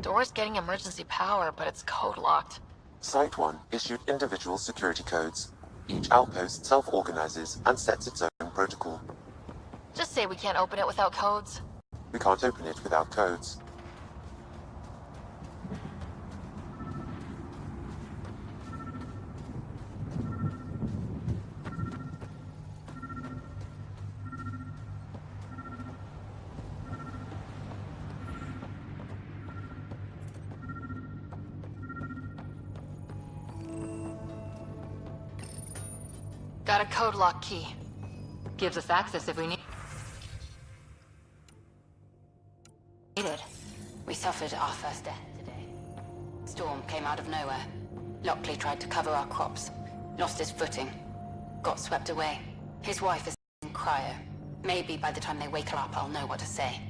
door's getting emergency power, but it's code locked. Site 1 issued individual security codes. Each outpost self-organizes and sets its own protocol. Just say we can't open it without codes. We can't open it without codes. Got a code lock key. Gives us access if we need it. We suffered our first death today. Storm came out of nowhere. Lockley tried to cover our crops. Lost his footing. Got swept away. His wife is in cryo. Maybe by the time they wake her up, I'll know what to say.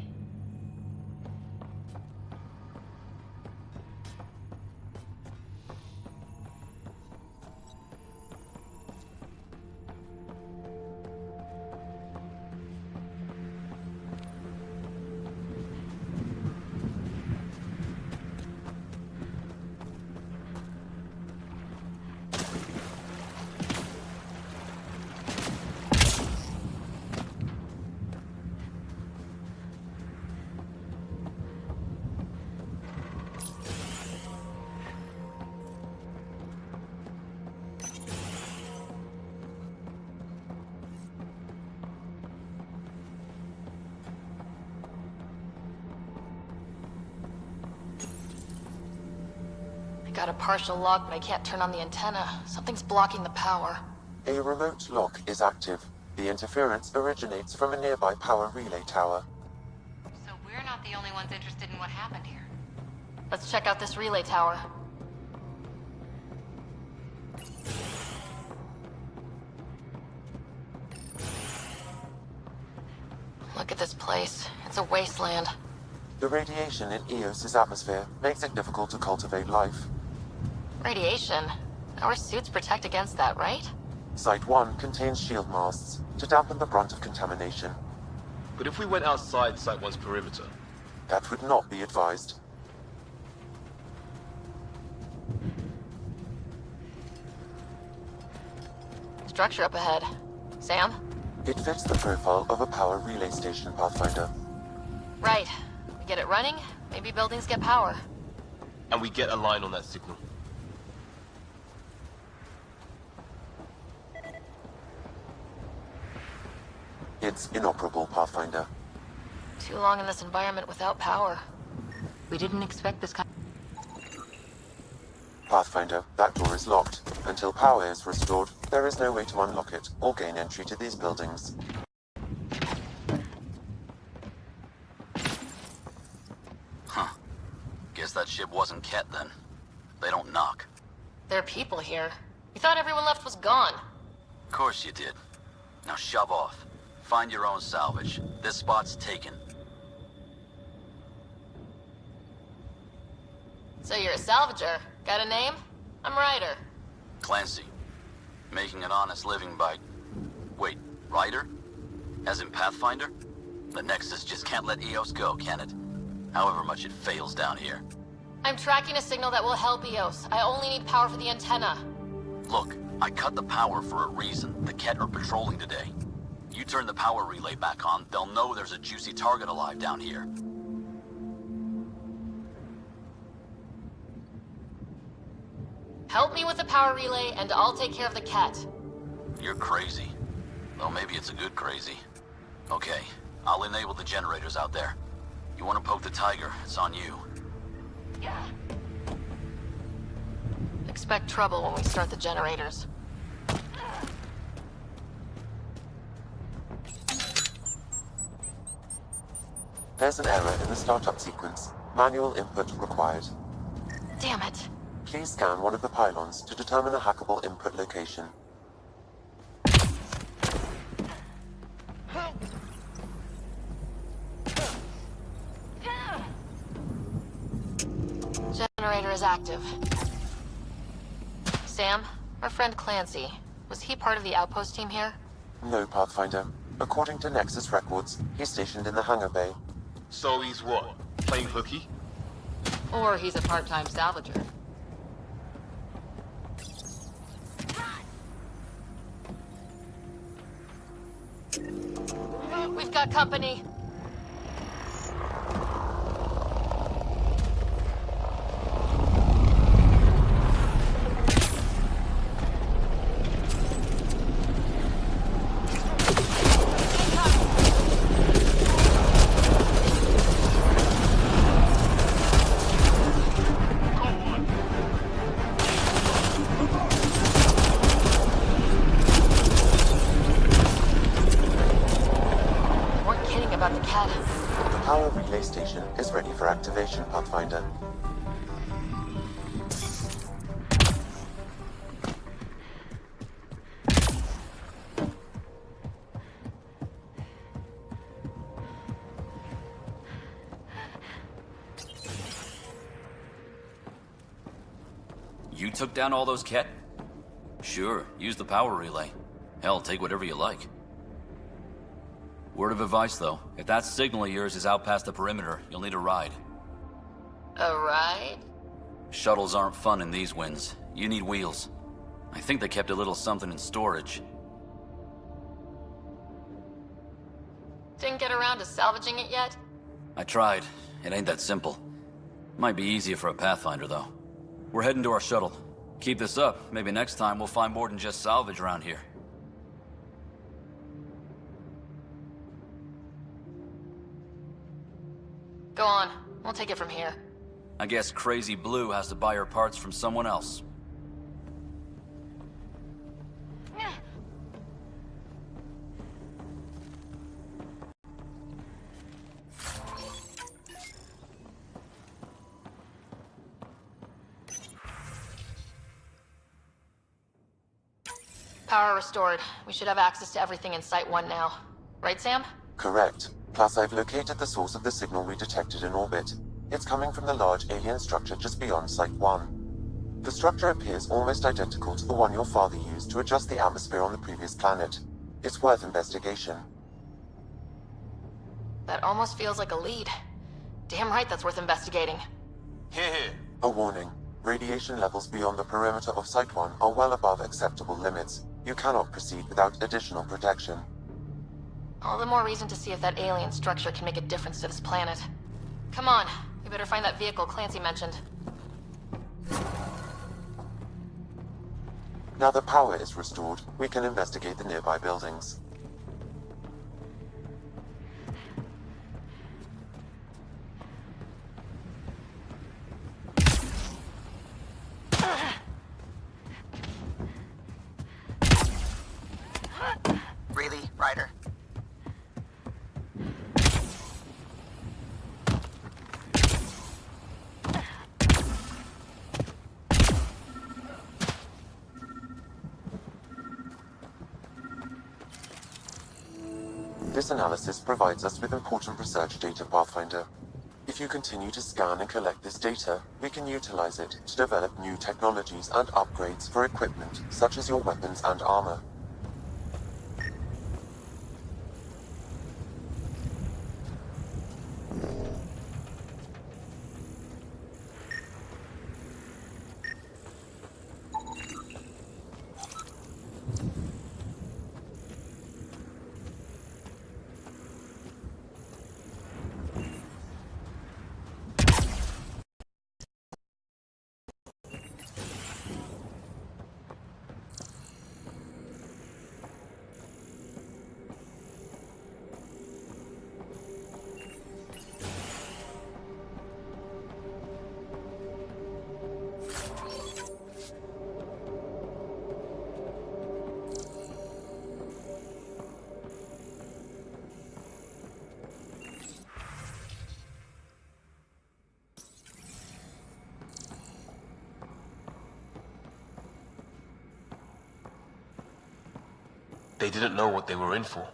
Got a partial lock, but I can't turn on the antenna. Something's blocking the power. A remote lock is active. The interference originates from a nearby power relay tower. So we're not the only ones interested in what happened here. Let's check out this relay tower. Look at this place. It's a wasteland. The radiation in Eos's atmosphere makes it difficult to cultivate life. Radiation? Our suits protect against that, right? Site 1 contains shield masts to dampen the brunt of contamination. But if we went outside Site 1's perimeter? That would not be advised. Structure up ahead. Sam? It fits the profile of a power relay station, Pathfinder. Right. We get it running, maybe buildings get power. And we get a line on that signal. It's inoperable, Pathfinder. Too long in this environment without power. We didn't expect this kind. Pathfinder, that door is locked. Until power is restored, there is no way to unlock it or gain entry to these buildings. Huh. Guess that ship wasn't Ket then. They don't knock. There are people here. We thought everyone left was gone. Of course you did. Now shove off. Find your own salvage. This spot's taken. So you're a salvager. Got a name? I'm Ryder. Clancy. Making an honest living by... Wait, Ryder? As in Pathfinder? The Nexus just can't let Eos go, can it? However much it fails down here. I'm tracking a signal that will help Eos. I only need power for the antenna. Look, I cut the power for a reason. The Ket are patrolling today. You turn the power relay back on, they'll know there's a juicy target alive down here. Help me with the power relay, and I'll take care of the cat. You're crazy. Well, maybe it's a good crazy. Okay, I'll enable the generators out there. You want to poke the tiger, it's on you. Yeah. Expect trouble when we start the generators. There's an error in the startup sequence. Manual input required. Damn it. Please scan one of the pylons to determine a hackable input location. Generator is active. Sam, our friend Clancy, was he part of the outpost team here? No, Pathfinder. According to Nexus records, he's stationed in the hangar bay. So he's what? Playing hooky? Or he's a part-time salvager. We've got company. About the cat. The power relay station is ready for activation, Pathfinder. You took down all those Ket? Sure, use the power relay. Hell, take whatever you like. Word of advice, though. If that signal of yours is out past the perimeter, you'll need a ride. A ride? Shuttles aren't fun in these winds. You need wheels. I think they kept a little something in storage. Didn't get around to salvaging it yet? I tried. It ain't that simple. Might be easier for a Pathfinder, though. We're heading to our shuttle. Keep this up. Maybe next time we'll find more than just salvage around here. Go on. We'll take it from here. I guess Crazy Blue has to buy her parts from someone else. Power restored. We should have access to everything in Site 1 now. Right, Sam? Correct. Plus, I've located the source of the signal we detected in orbit. It's coming from the large alien structure just beyond Site 1. The structure appears almost identical to the one your father used to adjust the atmosphere on the previous planet. It's worth investigation. That almost feels like a lead. Damn right that's worth investigating. Here, here. A warning. Radiation levels beyond the perimeter of Site 1 are well above acceptable limits. You cannot proceed without additional protection. All the more reason to see if that alien structure can make a difference to this planet. Come on, we better find that vehicle Clancy mentioned. Now that power is restored, we can investigate the nearby buildings. Really, Ryder? This analysis provides us with important research data, Pathfinder. If you continue to scan and collect this data, we can utilize it to develop new technologies and upgrades for equipment, such as your weapons and armor. They didn't know what they were in for.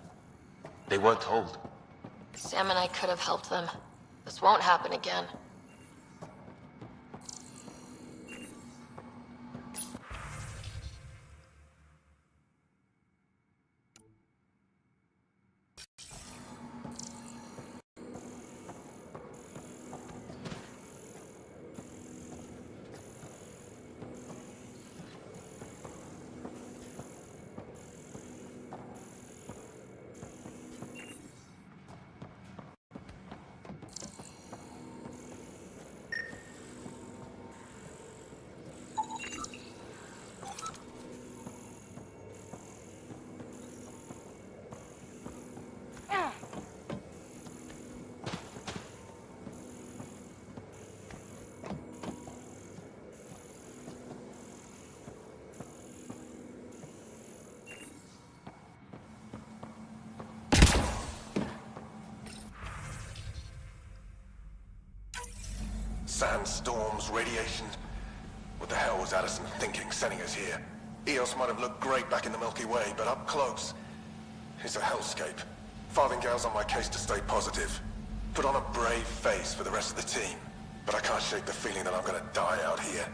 They weren't told. Sam and I could have helped them. This won't happen again. sandstorms, radiation. What the hell was Addison thinking sending us here? Eos might have looked great back in the Milky Way, but up close, it's a hellscape. Farthingale's on my case to stay positive. Put on a brave face for the rest of the team. But I can't shake the feeling that I'm gonna die out here.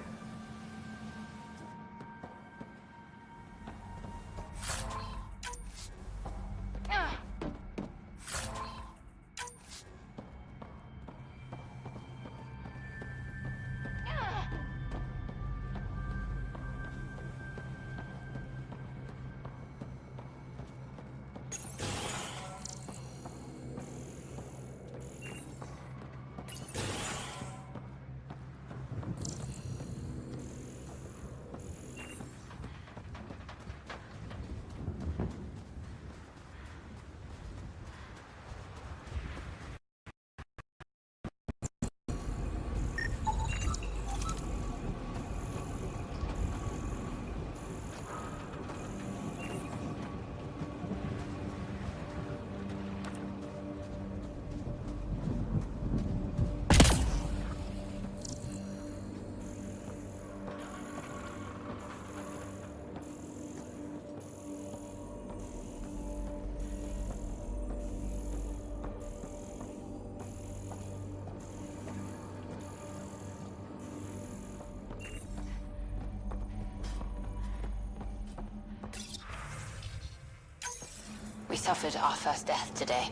We suffered our first death today.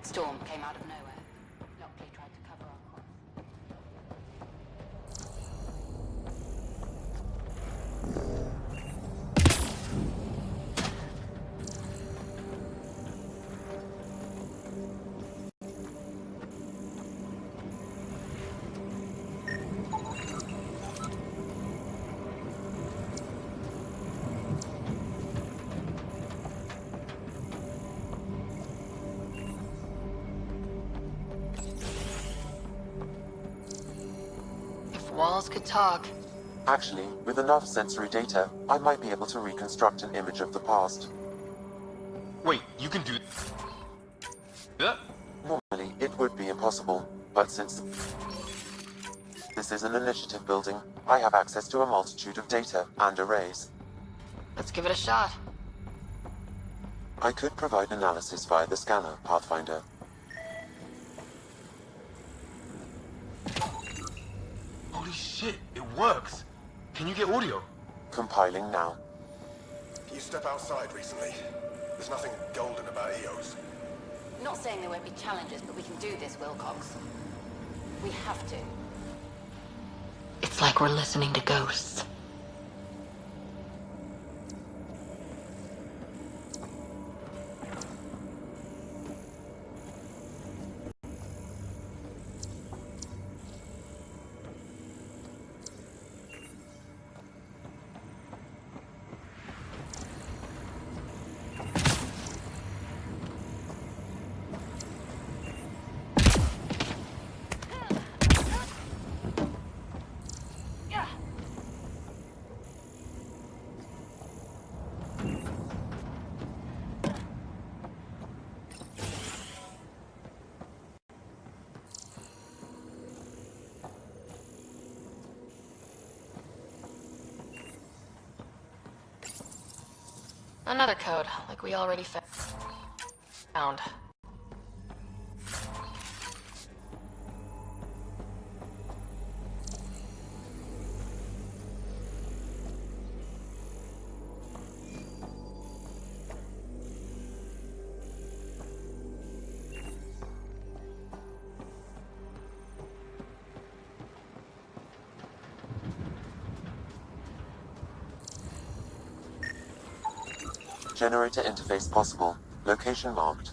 Storm came out of nowhere. Lockley tried to cover our crops. Walls could talk. Actually, with enough sensory data, I might be able to reconstruct an image of the past. Wait, you can do... Yeah? Normally, it would be impossible, but since this is an initiative building, I have access to a multitude of data and arrays. Let's give it a shot. I could provide analysis via the scanner, Pathfinder. Holy shit, it works! Can you get audio? Compiling now. You step outside recently. There's nothing golden about Eos. Not saying there won't be challenges, but we can do this, Wilcox. We have to. It's like we're listening to ghosts. Another code, like we already found. Generator interface possible. Location marked.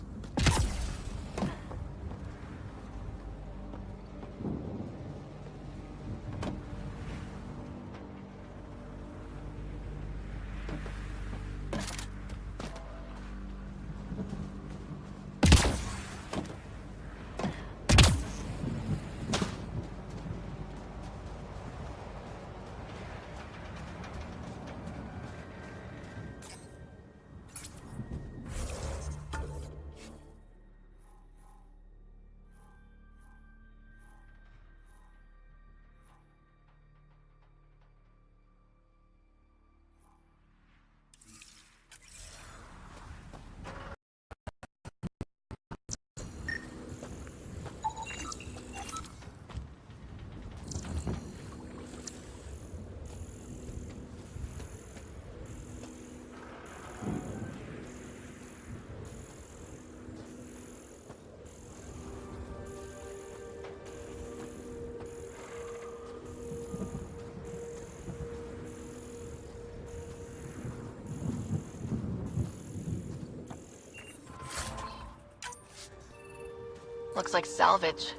Looks like salvage.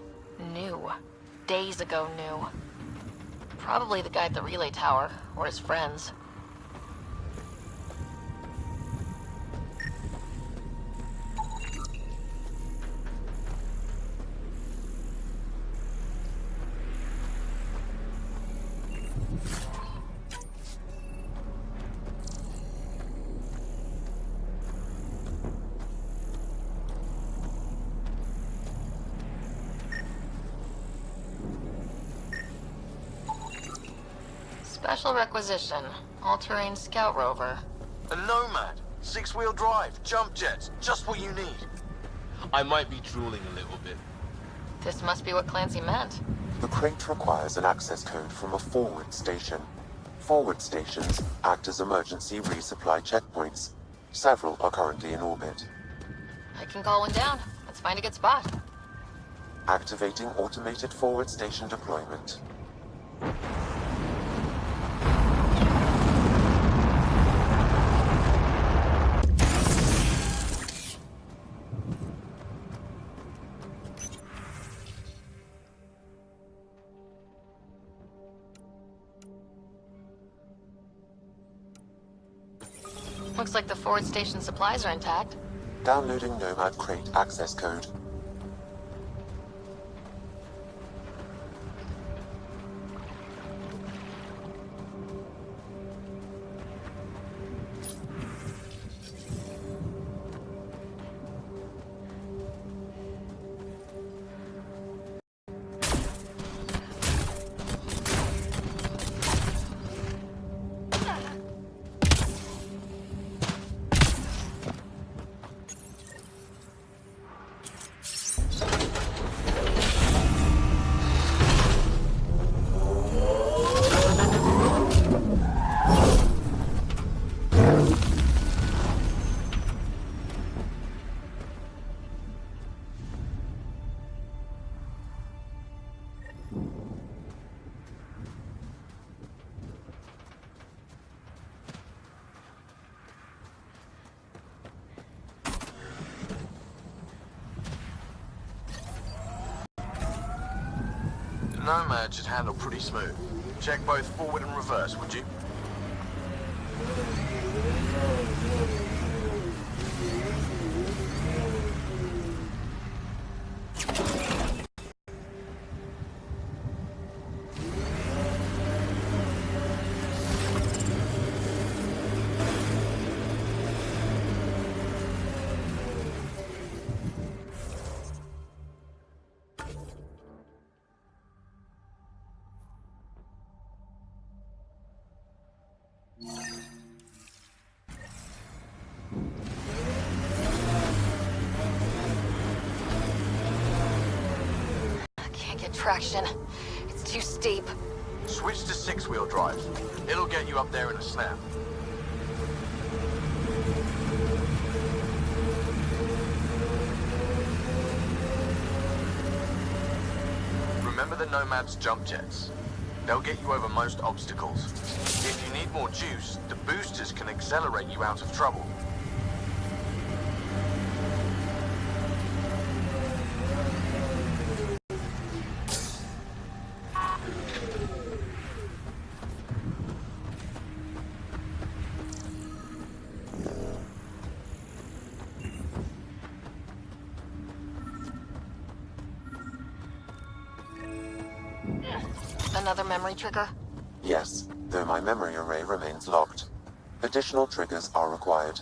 New. Days ago new. Probably the guy at the relay tower, or his friends. Special requisition. All-terrain scout rover. A Nomad, 6-wheel drive, jump jets, just what you need. I might be drooling a little bit. This must be what Clancy meant. The crate requires an access code from a forward station. Forward stations act as emergency resupply checkpoints. Several are currently in orbit. I can call one down. Let's find a good spot. Activating automated forward station deployment. Looks like the forward station supplies are intact. Downloading Nomad crate access code. Nomad should handle pretty smooth. Check both forward and reverse, would you? Can't get traction. It's too steep. Switch to 6-wheel drive. It'll get you up there in a snap. Remember the Nomad's jump jets? They'll get you over most obstacles. If you need more juice, the boosters can accelerate you out of trouble. Another memory trigger? Yes, though my memory array remains locked. Additional triggers are required.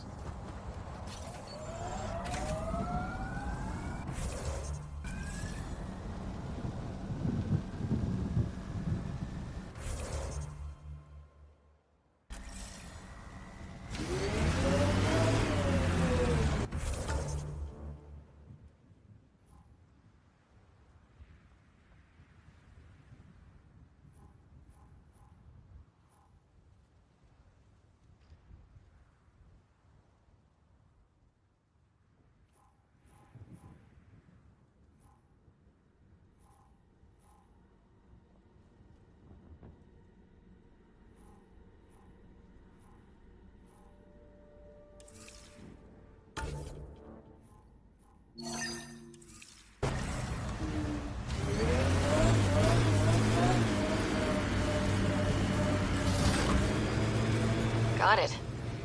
Got it.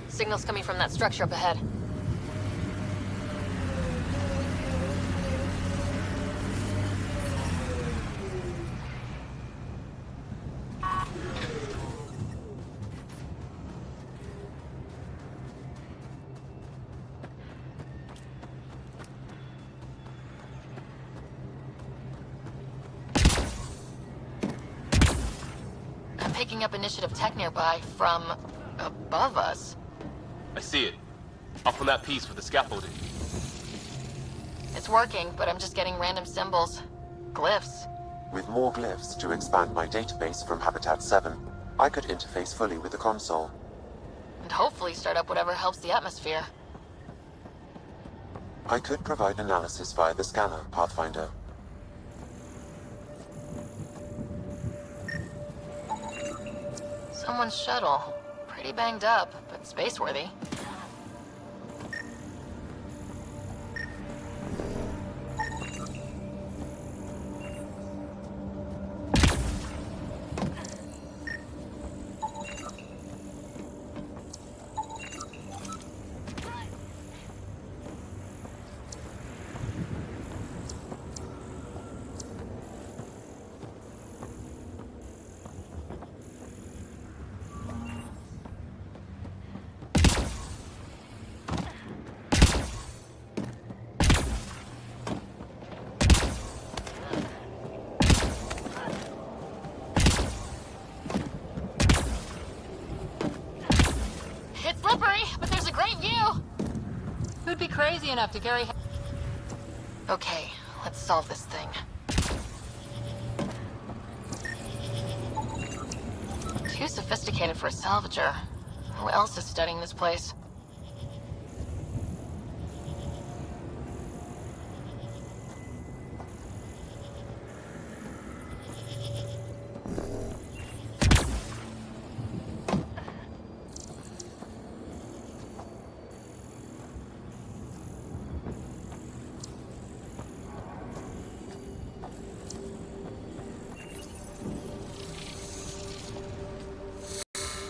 Signal's coming from that structure up ahead. I'm picking up initiative tech nearby from above us. I see it. Up on that piece with the scaffolding. It's working, but I'm just getting random symbols. Glyphs. With more glyphs to expand my database from Habitat 7, I could interface fully with the console. And hopefully start up whatever helps the atmosphere. I could provide analysis via the scanner, Pathfinder. Someone's shuttle. Pretty banged up, but space-worthy. It's slippery, but there's a great view! Who'd be crazy enough to carry... Okay, let's solve this thing. Too sophisticated for a salvager. Who else is studying this place?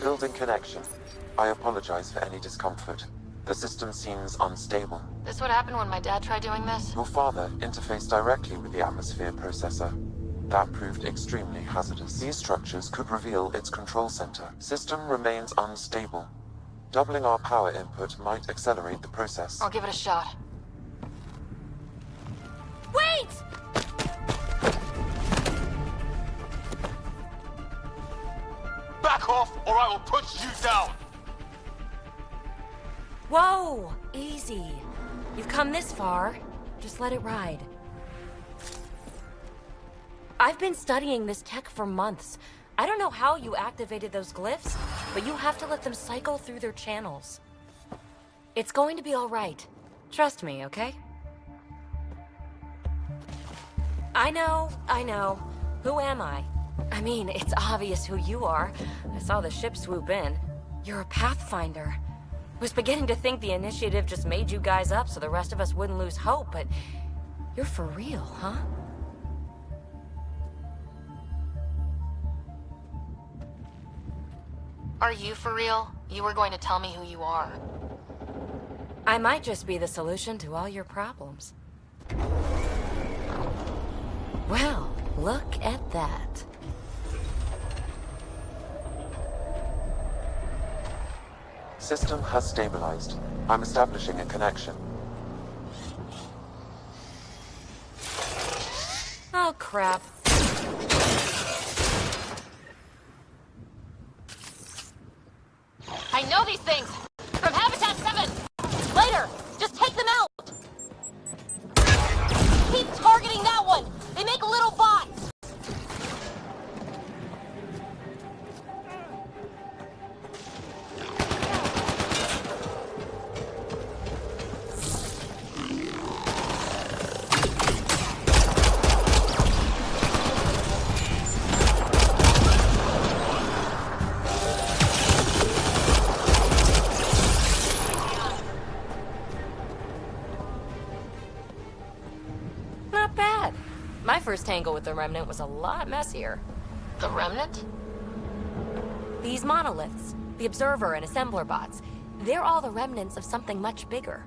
Building connection. I apologize for any discomfort. The system seems unstable. This would happen when my dad tried doing this? Your father interfaced directly with the atmosphere processor. That proved extremely hazardous. These structures could reveal its control center. System remains unstable. Doubling our power input might accelerate the process. I'll give it a shot. Wait! Back off, or I will punch you down! Whoa! Easy. You've come this far. Just let it ride. I've been studying this tech for months. I don't know how you activated those glyphs, but you have to let them cycle through their channels. It's going to be all right. Trust me, okay? I know. Who am I? I mean, it's obvious who you are. I saw the ship swoop in. You're a Pathfinder. Was beginning to think the initiative just made you guys up so the rest of us wouldn't lose hope, but you're for real, huh? Are you for real? You were going to tell me who you are. I might just be the solution to all your problems. Well, look at that. System has stabilized. I'm establishing a connection. Oh, crap. I know these things! From Habitat 7! Later! Just take them out! Keep targeting that one! They make little bots! Not bad. My first tangle with the Remnant was a lot messier. The Remnant? These monoliths. the Observer and Assembler bots. They're all the remnants of something much bigger.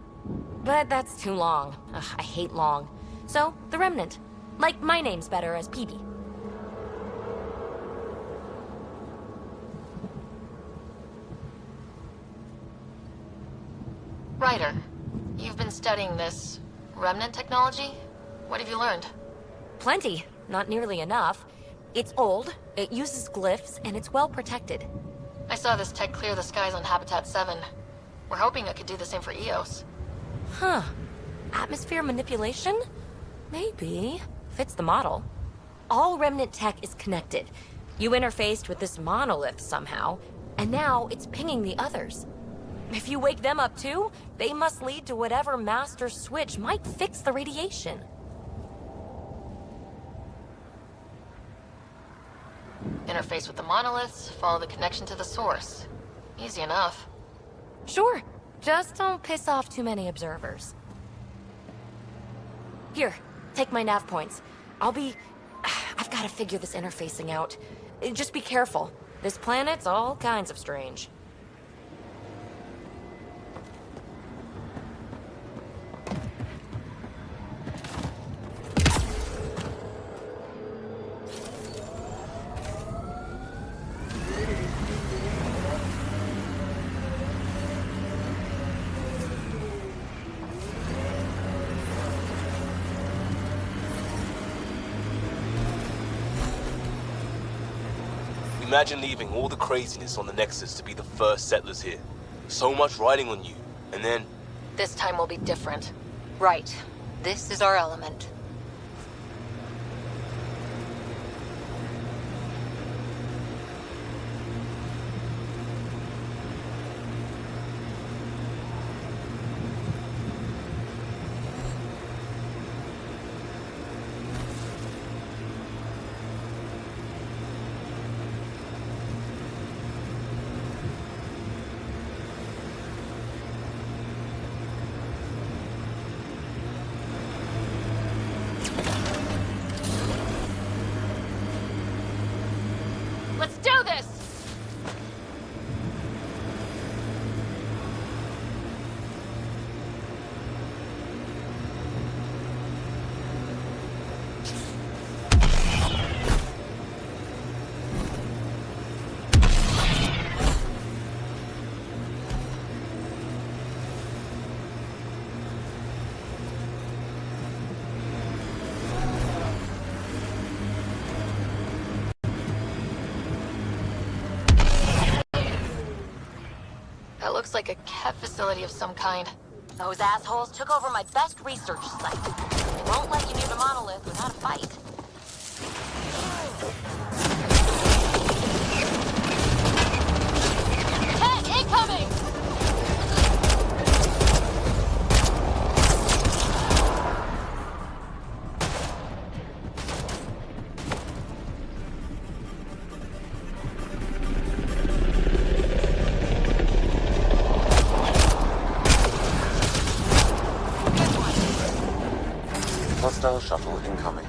But that's too long. Ugh, I hate long. So, the Remnant. Like, my name's better as PB. Ryder, you've been studying this remnant technology? What have you learned? Plenty. Not nearly enough. It's old, it uses glyphs, and it's well protected. I saw this tech clear the skies on Habitat 7. We're hoping it could do the same for EOS. Huh. Atmosphere manipulation? Maybe. Fits the model. All Remnant tech is connected. You interfaced with this monolith somehow, and now it's pinging the others. If you wake them up too, they must lead to whatever master switch might fix the radiation. Interface with the monoliths, follow the connection to the source. Easy enough. Sure. Just don't piss off too many observers. Here, take my nav points. I've got to figure this interfacing out. Just be careful. This planet's all kinds of strange. Imagine leaving all the craziness on the Nexus to be the first settlers here. So much riding on you, and then... This time will be different. Right. This is our element. Let's do this! That looks like a Kev facility of some kind. Those assholes took over my best research site. They won't let you near the monolith without a fight. Head incoming! Hostile shuttle incoming.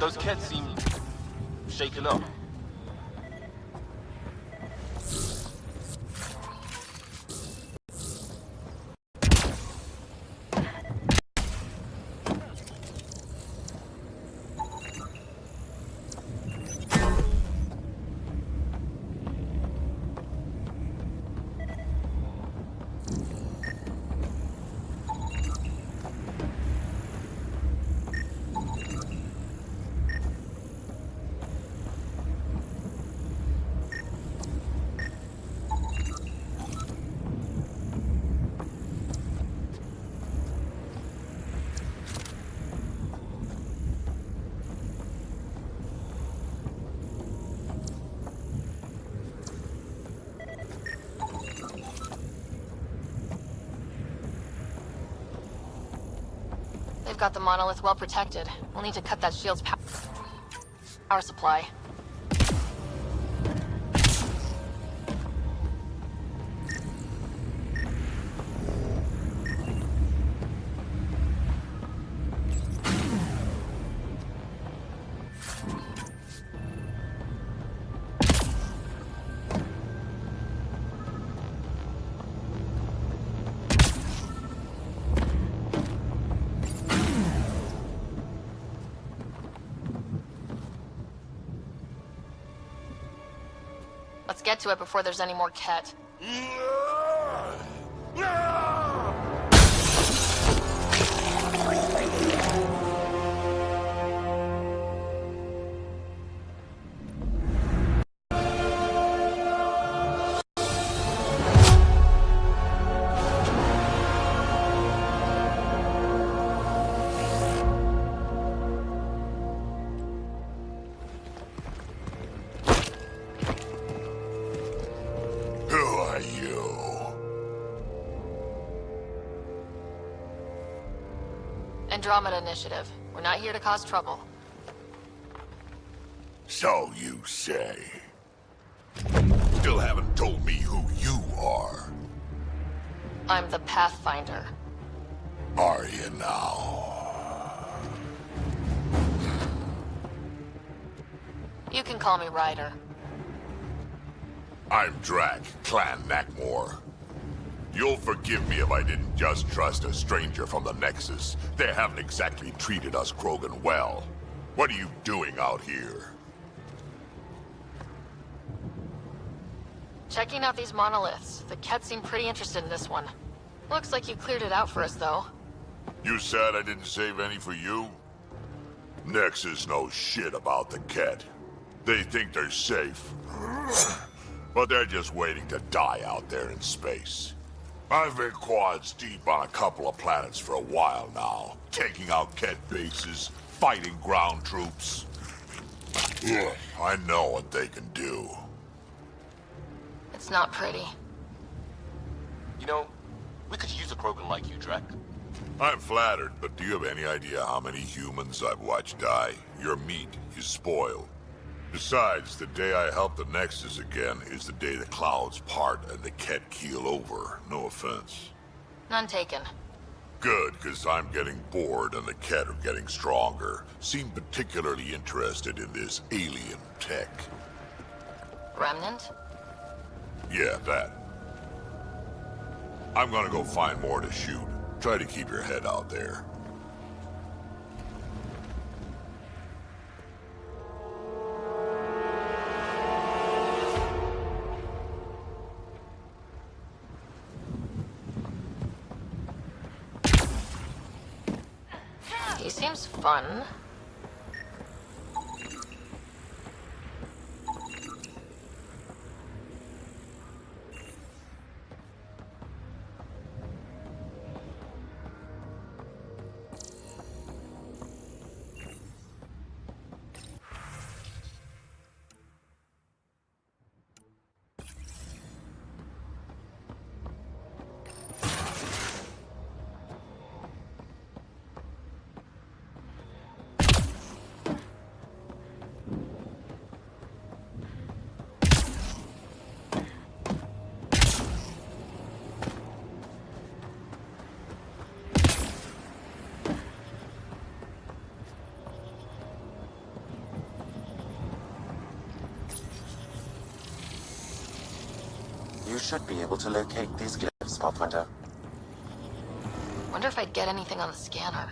Those Kets seem shaken up. They've got the monolith well protected. We'll need to cut that shield's power supply. Let's get to it before there's any more Ket. Andromeda Initiative. We're not here to cause trouble. So you say. Still haven't told me who you are. I'm the Pathfinder. Are you now? You can call me Ryder. I'm Drac, Clan Nakmor. You'll forgive me if I didn't just trust a stranger from the Nexus. They haven't exactly treated us Krogan well. What are you doing out here? Checking out these monoliths. The Ket seem pretty interested in this one. Looks like you cleared it out for us, though. You said I didn't save any for you? Nexus knows shit about the Ket. They think they're safe. But they're just waiting to die out there in space. I've been quads deep on a couple of planets for a while now, taking out Ket bases, fighting ground troops. I know what they can do. It's not pretty. You know, we could use a Krogan like you, Drac. I'm flattered, but do you have any idea how many humans I've watched die? Your meat is spoiled. Besides, the day I help the Nexus again is the day the clouds part and the Ket keel over. No offense. None taken. Good, because I'm getting bored and the Ket are getting stronger. Seem particularly interested in this alien tech. Remnant? Yeah, that. I'm gonna go find more to shoot. Try to keep your head out there. He seems fun. You should be able to locate these glyphs, Pathfinder. Wonder if I'd get anything on the scanner.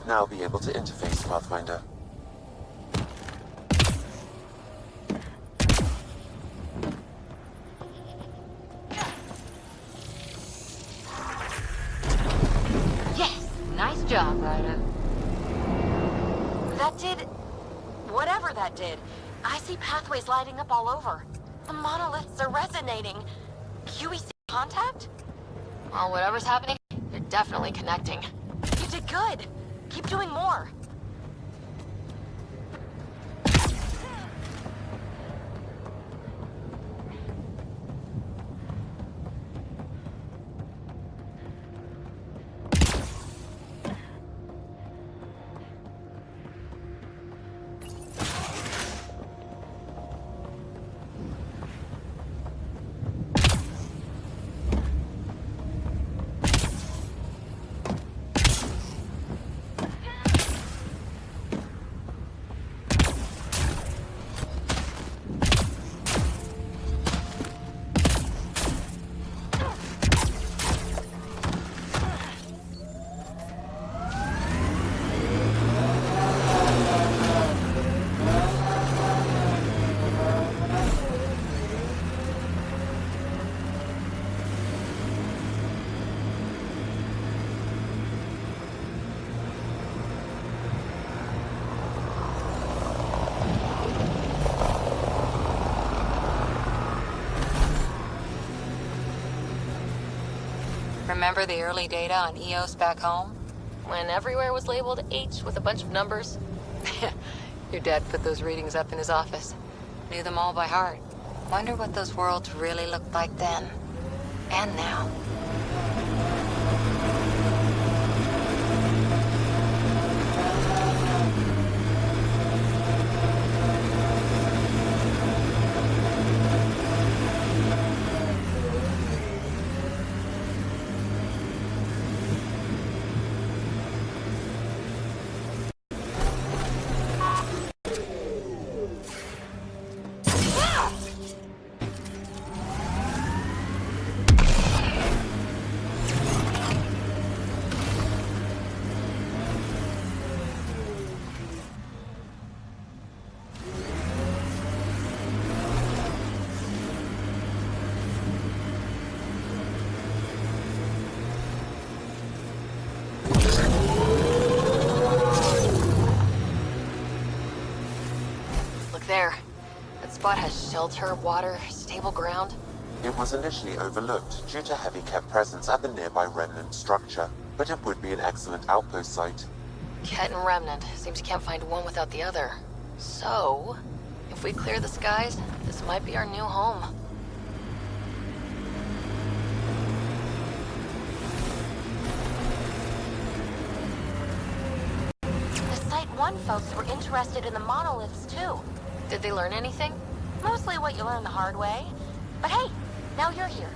should now be able to interface, Pathfinder. Yes! Nice job, Ryder. That did... whatever that did. I see pathways lighting up all over. The monoliths are resonating. QEC contact? Well, whatever's happening, you're definitely connecting. You did good. Keep doing more. Remember the early data on EOS back home? When everywhere was labeled H with a bunch of numbers. Your dad put those readings up in his office. Knew them all by heart. Wonder what those worlds really looked like then. And now. Look there. That spot has shelter, water, stable ground. It was initially overlooked due to heavy kept presence at the nearby remnant structure, but it would be an excellent outpost site. Ket and Remnant. Seems you can't find one without the other. So, if we clear the skies, this might be our new home. The Site 1 folks were interested in the monoliths, too. Did they learn anything? Mostly what you learn the hard way. But hey, now you're here.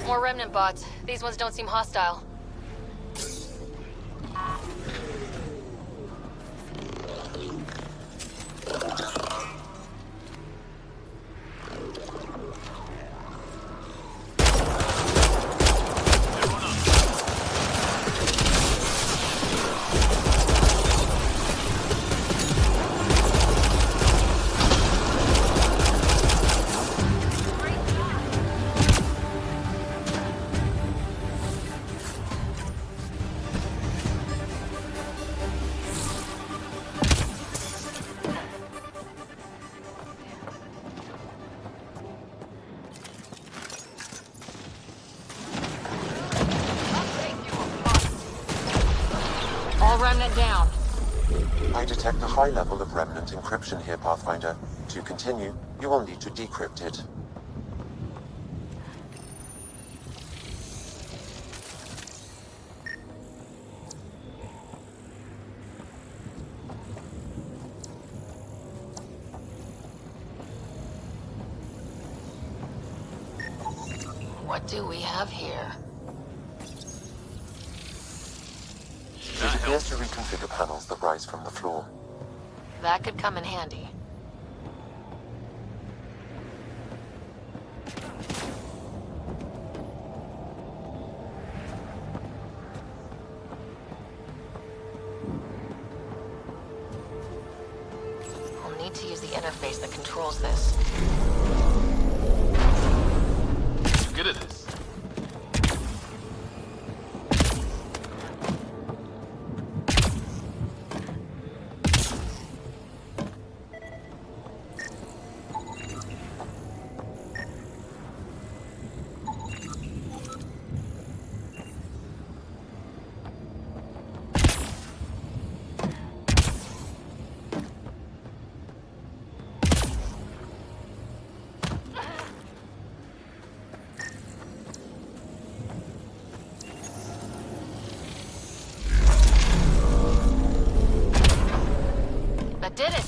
More Remnant bots. These ones don't seem hostile. All Remnant down. I detect a high level of remnant encryption here, Pathfinder. To continue, you will need to decrypt it. What do we have here? It appears to reconfigure panels that rise from the floor. That could come in handy. I'll need to use the interface that controls this. You good at this? That did it!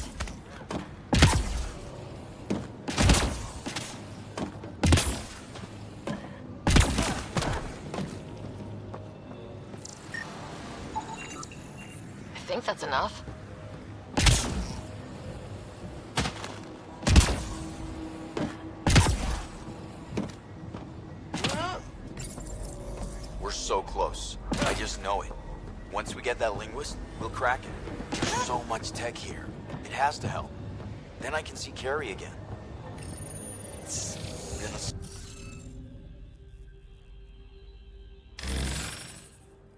I think that's enough. We're so close. I just know it. Once we get that linguist, we'll crack it. There's so much tech here. It has to help. Then I can see Carrie again.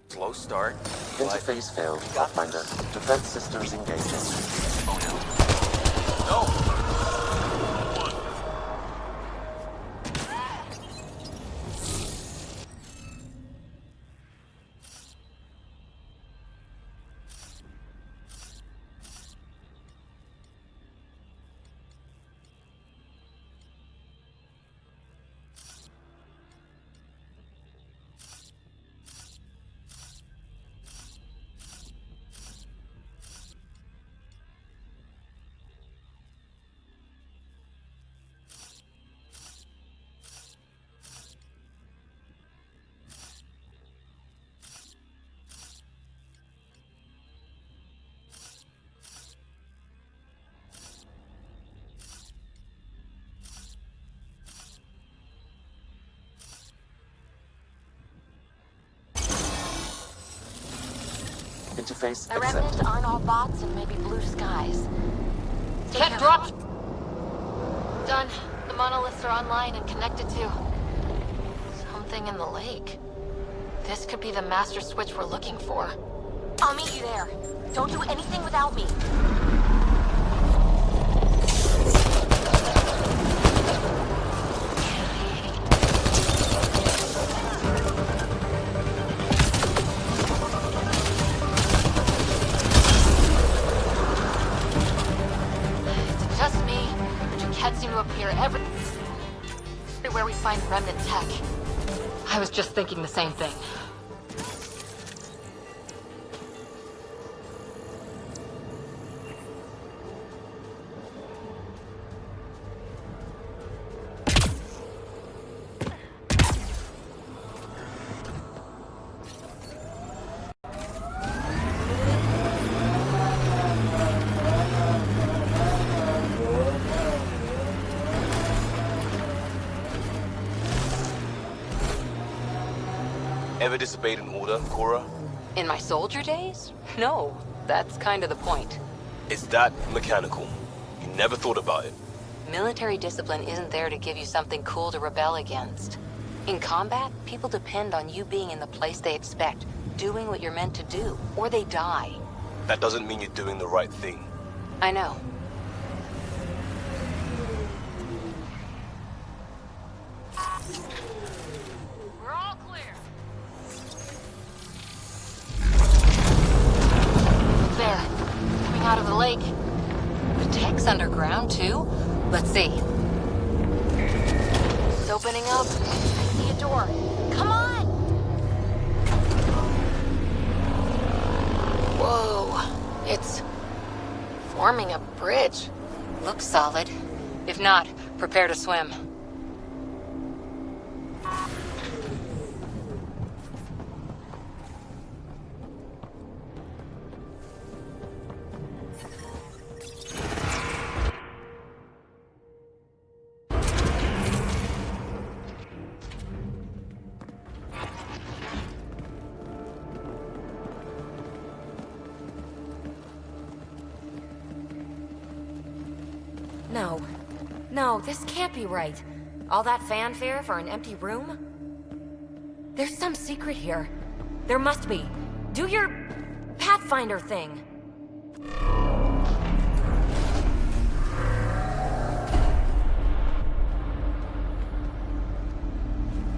Slow start. Interface failed, Pathfinder. Defense systems engaging. Oh no. No! Interface The accepted. remnants aren't all bots and maybe blue skies. Can't drop! Done. The monoliths are online and connected to... something in the lake. This could be the master switch we're looking for. I'll meet you there. Don't do anything without me. It's just me, but you can't seem to appear everywhere we find remnant tech. I was just thinking the same thing. Ever disobeyed an order, Cora? In my soldier days? No, that's kind of the point. It's that mechanical. You never thought about it. Military discipline isn't there to give you something cool to rebel against. In combat, people depend on you being in the place they expect, doing what you're meant to do, or they die. That doesn't mean you're doing the right thing. I know. We're all clear. There. Coming out of the lake. The tech's underground, too? Let's see. It's opening up. I see a door. Come on! Whoa. It's forming a bridge. Looks solid. If not, prepare to swim. No. No, this can't be right. All that fanfare for an empty room? There's some secret here. There must be. Do your Pathfinder thing.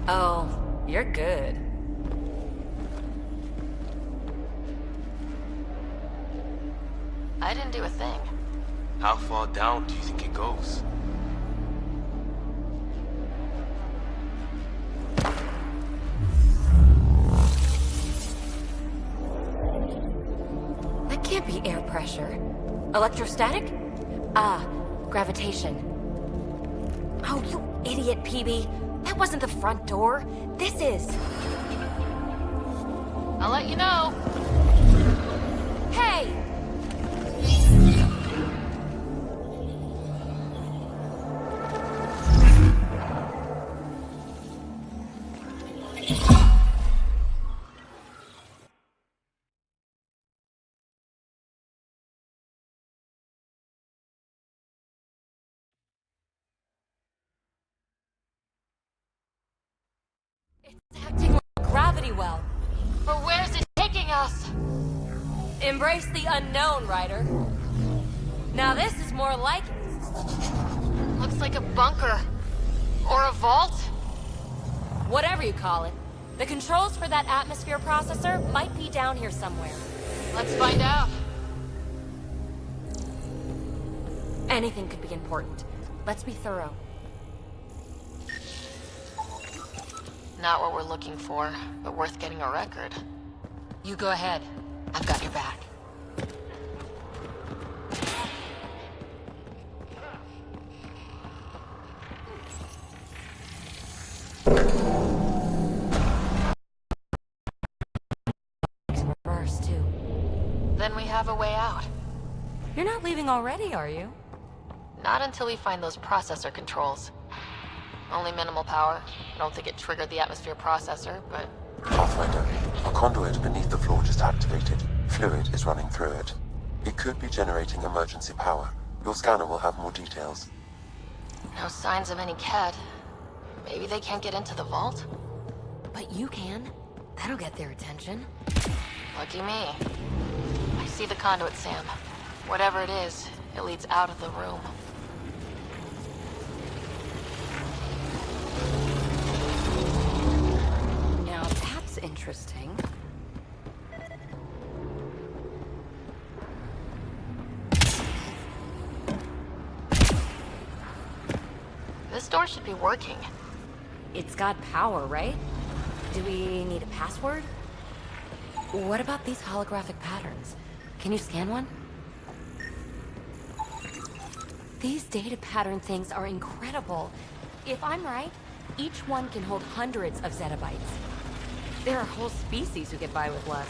Oh, you're good. I didn't do a thing. How far down do you think it goes? That can't be air pressure. Electrostatic? Ah, gravitation. Oh, you idiot, PB. That wasn't the front door. This is. I'll let you know. Hey! It's acting like a gravity well. But where's it taking us? Embrace the unknown, Ryder. Now this is more like it. Looks like a bunker. Or a vault? Whatever you call it. The controls for that atmosphere processor might be down here somewhere. Let's find out. Anything could be important. Let's be thorough. Not what we're looking for, but worth getting a record. You go ahead. I've got your back. Reverse, too. Then we have a way out. You're not leaving already, are you? Not until we find those processor controls. Only minimal power. I don't think it triggered the atmosphere processor, but... Pathfinder, a conduit beneath the floor just activated. Fluid is running through it. It could be generating emergency power. Your scanner will have more details. no signs of any Ket. Maybe they can't get into the vault? But you can. That'll get their attention. Lucky me. I see the conduit, Sam. Whatever it is, it leads out of the room. Now that's interesting. This door should be working. It's got power, right? Do we need a password? What about these holographic patterns? Can you scan one? These data pattern things are incredible. If I'm right, each one can hold hundreds of zettabytes. There are whole species who get by with less.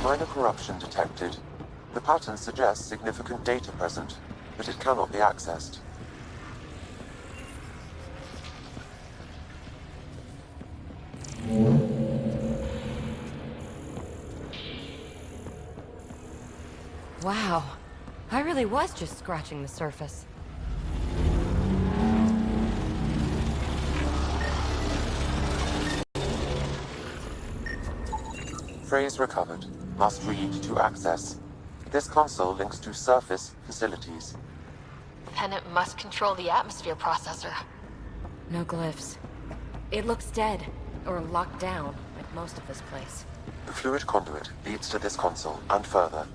Minor corruption detected. The pattern suggests significant data present, but it cannot be accessed. Wow. I really was just scratching the surface. Phrase recovered. Must read to access. This console links to surface facilities. Then it must control the atmosphere processor. No glyphs. It looks dead, or locked down, like most of this place. The fluid conduit leads to this console and further.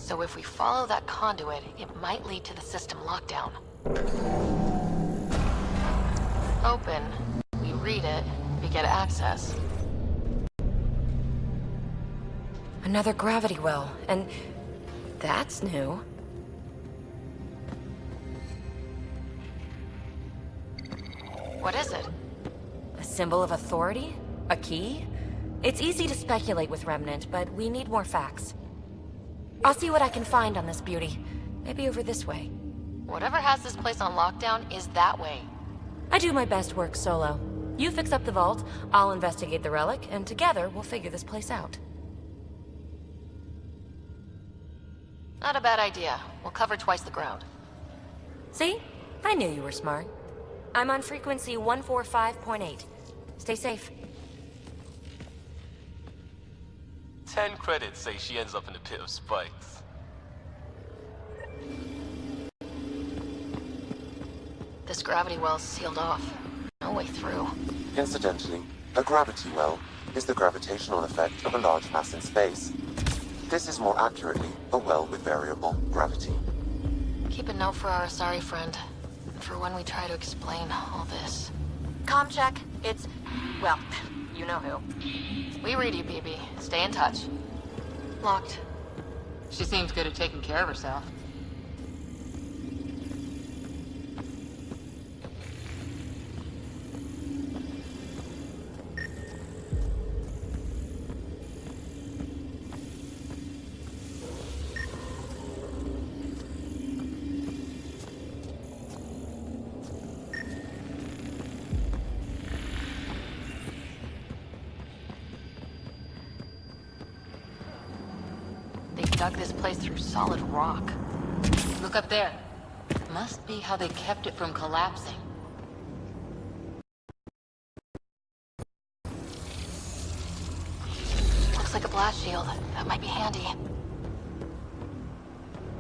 So if we follow that conduit, it might lead to the system lockdown. Open. We read it. We get access. Another gravity well, and that's new. What is it? A symbol of authority? A key? It's easy to speculate with Remnant, but we need more facts. I'll see what I can find on this beauty. Maybe over this way. Whatever has this place on lockdown is that way. I do my best work solo. You fix up the vault, I'll investigate the relic, and together we'll figure this place out. Not a bad idea. We'll cover twice the ground. See? I knew you were smart. I'm on frequency 145.8. Stay safe. 10 credits say she ends up in a pit of spikes. This gravity well's sealed off. No way through. Incidentally, a gravity well is the gravitational effect of a large mass in space. This is more accurately a well with variable gravity. Keep a note for our Asari friend. And for when we try to explain all this. Comm check. It's... well, you know who. We read you, BB. Stay in touch. Locked. She seems good at taking care of herself. Dug this place through solid rock. Look up there. Must be how they kept it from collapsing. Looks like a blast shield. That might be handy.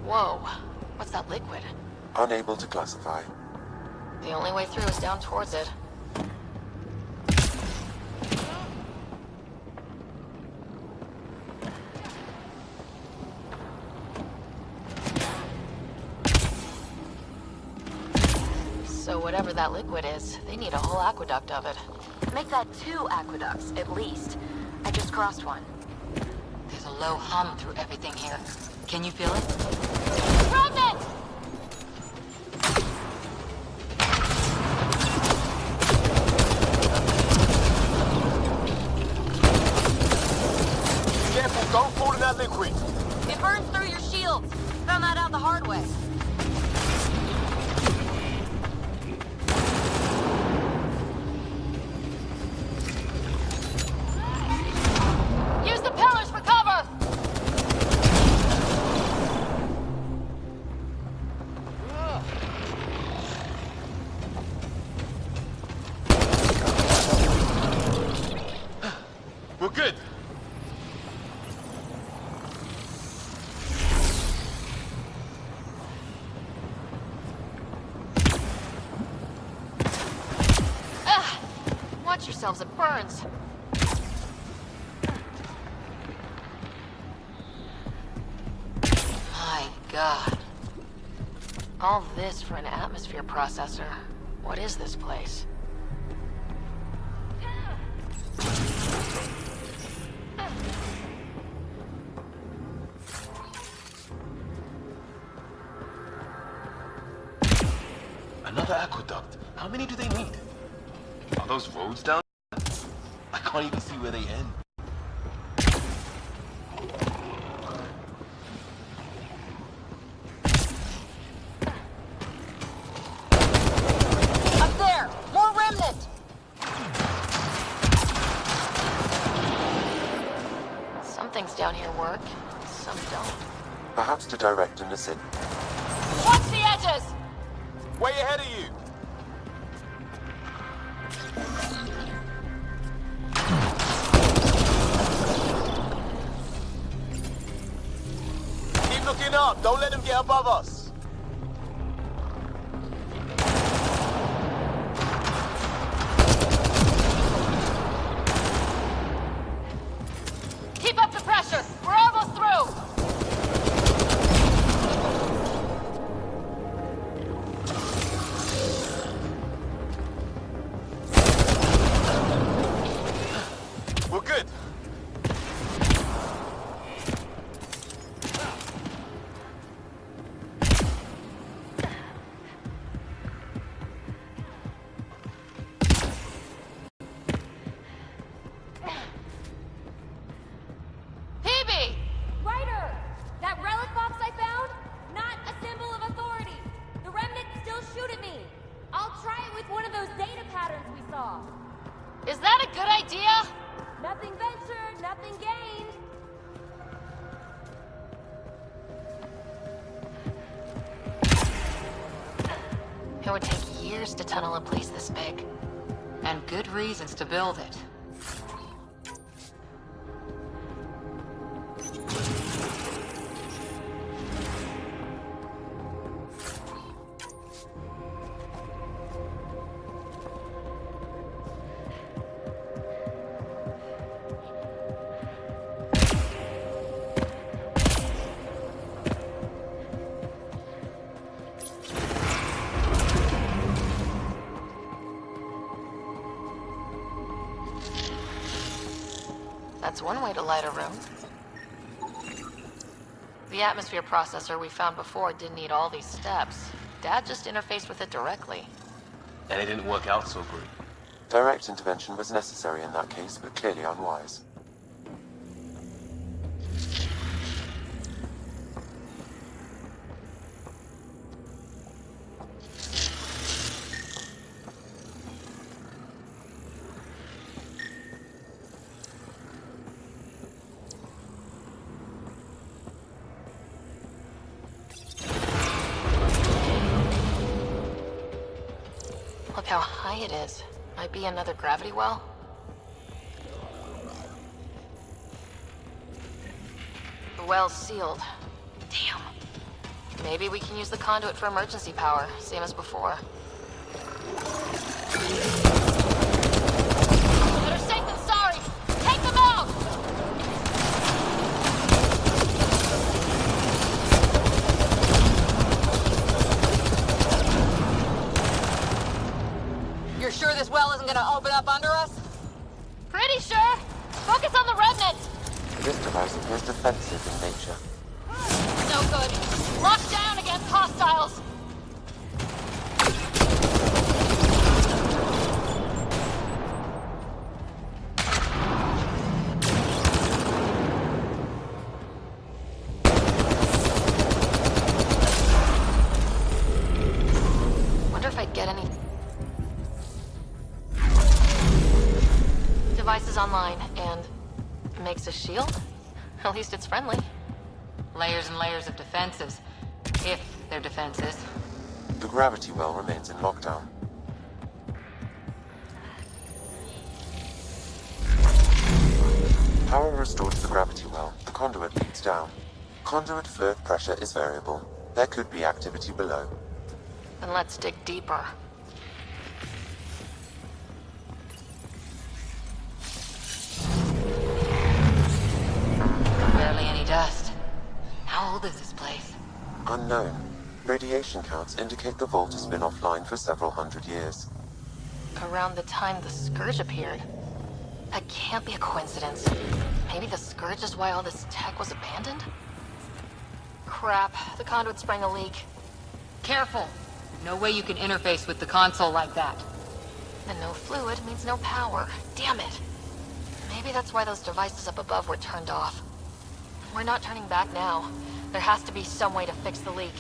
Whoa. What's that liquid? Unable to classify. The only way through is down towards it. So whatever that liquid is, they need a whole aqueduct of it. Make that 2 aqueducts, at least. I just crossed one. There's a low hum through everything here. Can you feel it? Remnant! Careful, don't fall in that liquid. It burns through your shields. Found that out the hard way. Use the pillars for cover! We're good. Watch yourselves, it burns. My God. All this for an atmosphere processor. What is this place? Another aqueduct. How many do they need? Are those roads down? I can't even see where they end. Up there! More remnant! Some things down here work, some don't. Perhaps to direct an ascent. Watch the edges! Way ahead of you! Keep looking up! Don't let them get above us! Keep up the pressure! We're almost through! off. Is that a good idea? Nothing ventured, nothing gained. It would take years to tunnel a place this big. And good reasons to build it. That's one way to light a room. The atmosphere processor we found before didn't need all these steps. Dad just interfaced with it directly. And it didn't work out so great. Direct intervention was necessary in that case, but clearly unwise. Look how high it is. Might be another gravity well. The well's sealed. Damn. Maybe we can use the conduit for emergency power, same as before. Better safe than sorry! Take them out! You're sure this well isn't gonna open up under us? Pretty sure! Focus on the remnant! This device appears defensive in nature. No good. Locked down against hostiles! Wonder if I'd get any... Device is online, and makes a shield? At least it's friendly. Layers and layers of defenses. If they're defenses. The gravity well remains in lockdown. Power restored to the gravity well. The conduit leads down. Conduit fluid pressure is variable. There could be activity below. Then let's dig deeper. Barely any dust. How old is this place? Unknown. Radiation counts indicate the vault has been offline for several hundred years. Around the time the Scourge appeared. That can't be a coincidence. Maybe the Scourge is why all this tech was abandoned? Crap, the conduit sprang a leak. Careful! No way you can interface with the console like that. And no fluid means no power. Damn it! Maybe that's why those devices up above were turned off. We're not turning back now. There has to be some way to fix the leak.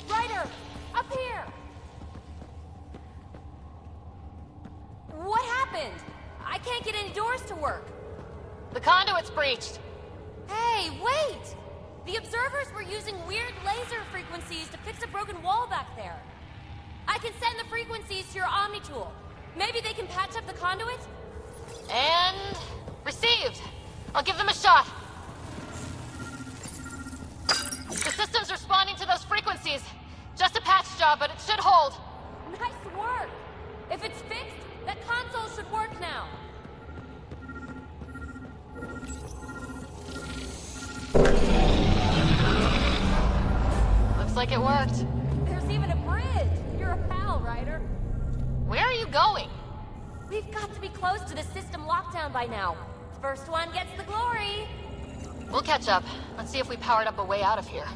Ryder! Up here! What happened? I can't get any doors to work. The conduit's breached! Hey, wait! The observers were using weird laser frequencies to fix a broken wall back there. I can send the frequencies to your Omni tool. Maybe they can patch up the conduit? And... received! I'll give them a shot. The system's responding to those frequencies. Just a patch job, but it should hold. Nice work! If it's fixed, that console should work now. Looks like it worked. There's even a bridge! You're a pal, Ryder. Where are you going? We've got to be close to the system lockdown by now. First one gets the glory! We'll catch up. Let's see if we powered up a way out of here.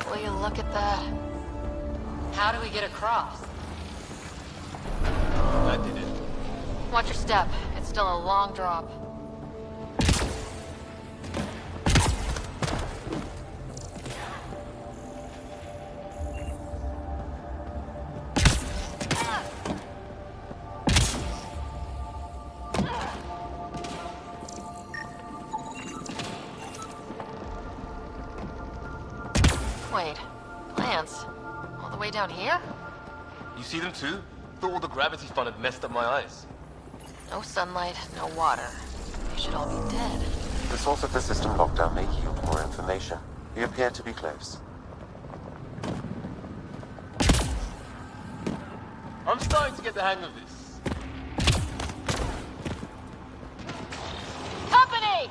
Will you look at that? How do we get across? I did it. Watch your step. It's still a long drop. Wait, plants? All the way down here? You see them too? Thought all the gravity fun had messed up my eyes. No sunlight, no water. They should all be dead. The source of the system lockdown may yield more information. We appear to be close. I'm starting to get the hang of this. Company!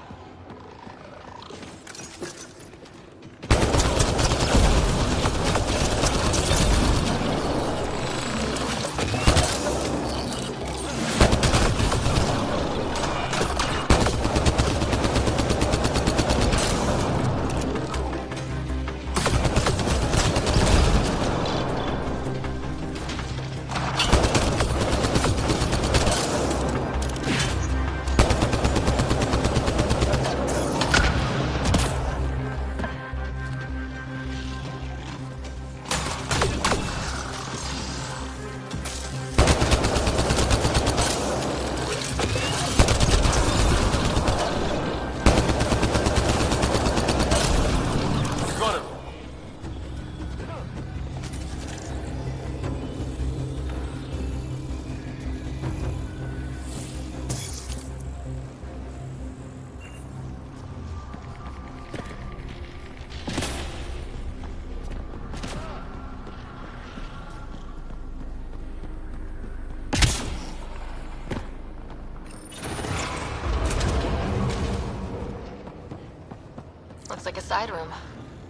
Looks like a side room.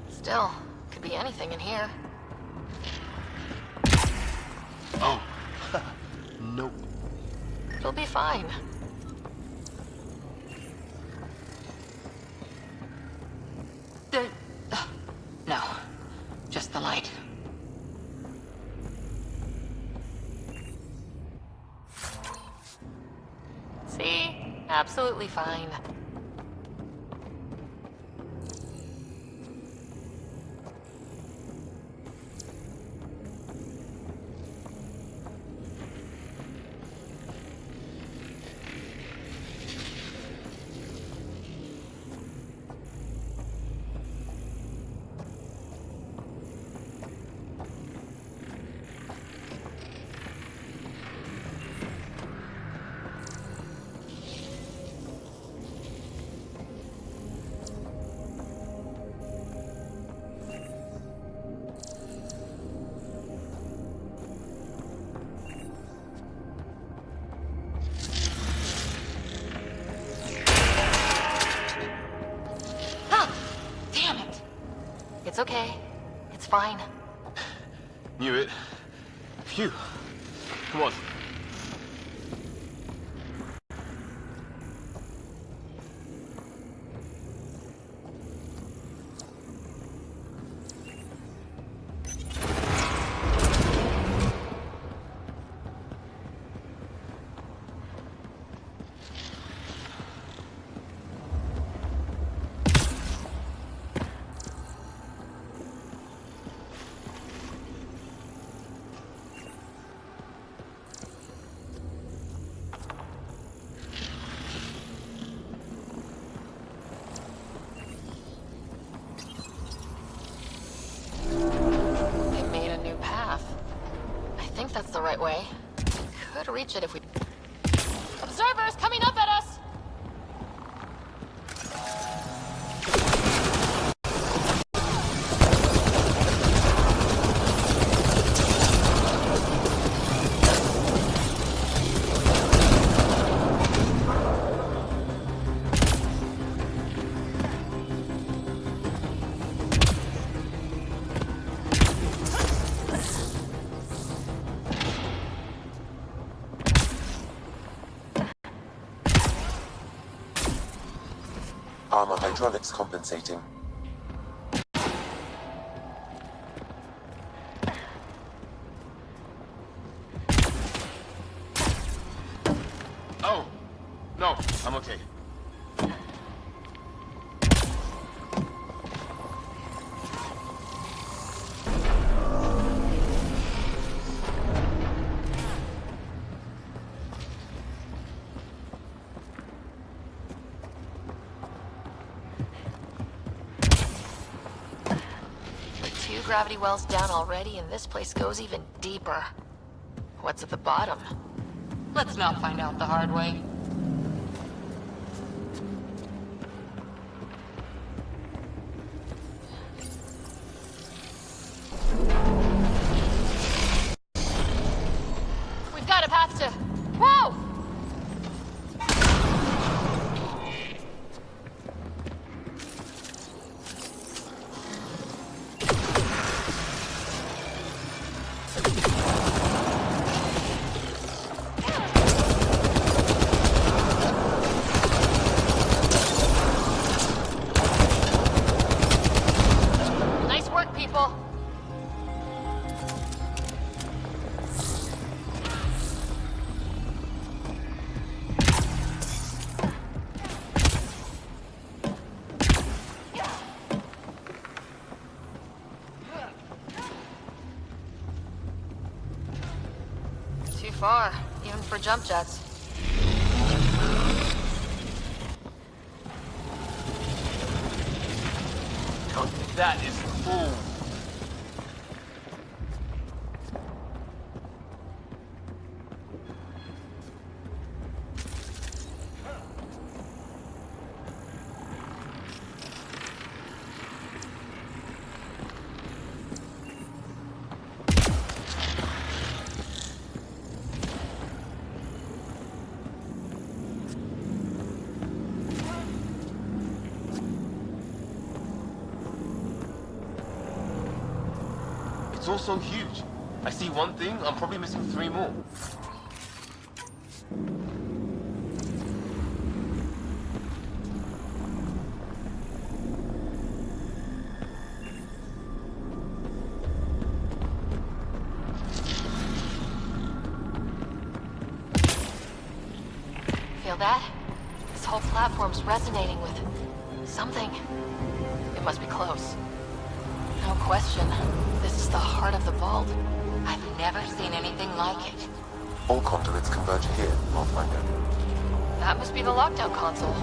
Still, could be anything in here. Oh. Nope. It'll be fine. No, just the light. See? Absolutely fine. It's okay. It's fine. Knew it. Phew. Come on. That's the right way. Could reach it if we... Observers coming up at us! Armor hydraulics compensating. No, I'm okay. Two gravity wells down already, and this place goes even deeper. What's at the bottom? Let's not find out the hard way. We've got a path to... Whoa! Nice work, people. Too far, even for jump jets. That is cool. It's all so huge. I see one thing, I'm probably missing 3 more. Feel that? This whole platform's resonating with something. It must be close. No question. This is the heart of the vault. I've never seen anything like it. All conduits converge here, Pathfinder. That must be the lockdown console.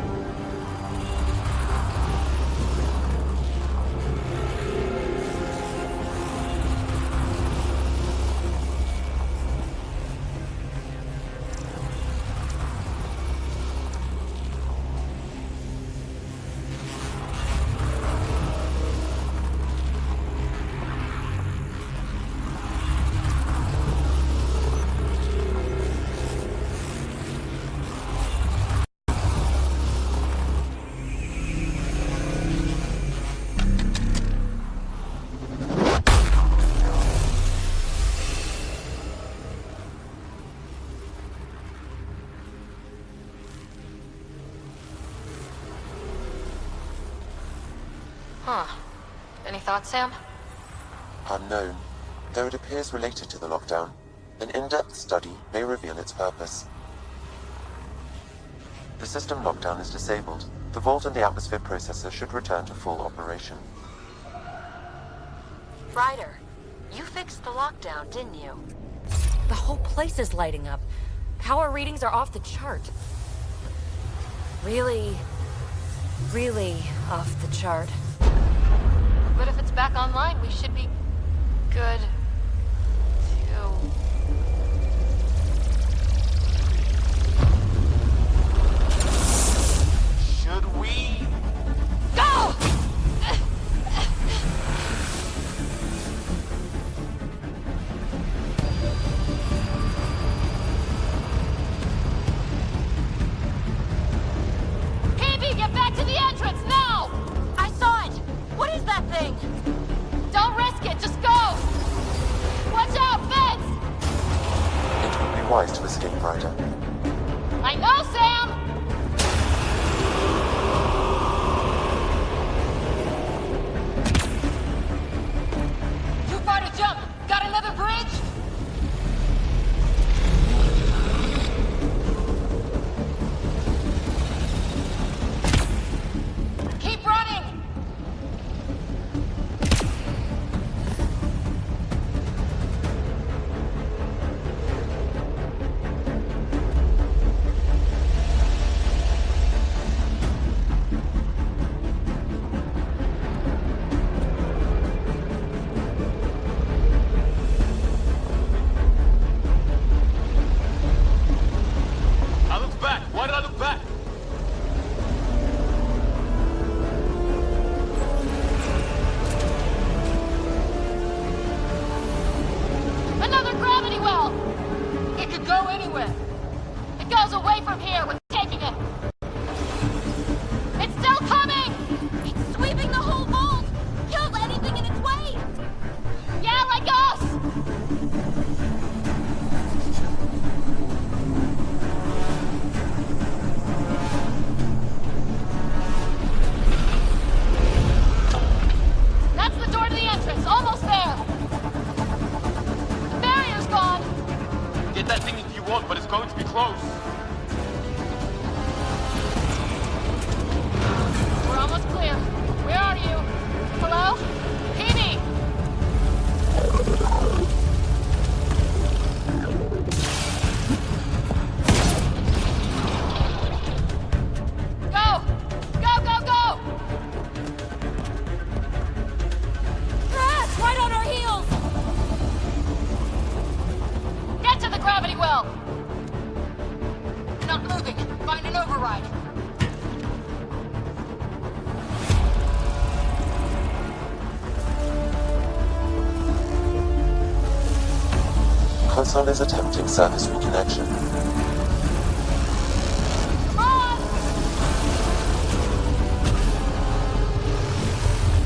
Huh. Any thoughts, Sam? Unknown, though it appears related to the lockdown. An in-depth study may reveal its purpose. The system lockdown is disabled. The vault and the atmosphere processor should return to full operation. Ryder, you fixed the lockdown, didn't you? The whole place is lighting up. Power readings are off the chart. Really off the chart. But if it's back online, we should be good to... Should we? Go! PB, get back to the entrance now! I saw it! What is that thing? Don't risk it, just go! Watch out, fence! It would be wise to escape, Ryder. I know, Sam! Too far to jump! Got another bridge? well! It could go anywhere! It goes away from here! We're taking it! It's still coming! It's sweeping the whole vault! Kills anything in its way! Yeah, like us! That's the door to the entrance! Almost there! The barrier's gone! Get that thing if you want, but it's going to be close. We're almost clear. Where are you? Hello? Peavy! Go! Go, go, go! Rats, right on our heels! Get to the gravity well! Not moving. Find an override. Console is attempting service reconnection.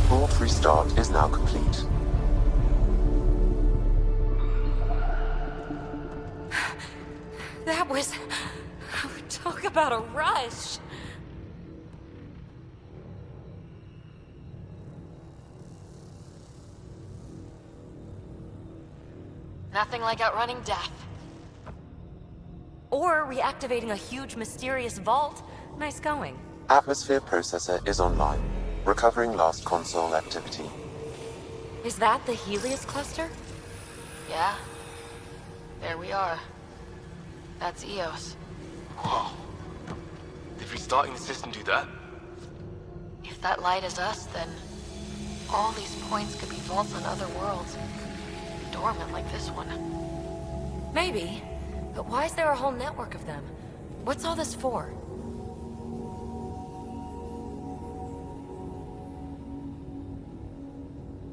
Vault restart is now complete. That was... Talk about a rush. Nothing like outrunning death. Or reactivating a huge, mysterious vault. Nice going. Atmosphere processor is online, recovering last console activity. Is that the Helios cluster? Yeah. There we are. That's Eos. Whoa. Did restarting the system do that? If that light is us, then all these points could be vaults on other worlds. Dormant like this one. Maybe. But why is there a whole network of them? What's all this for?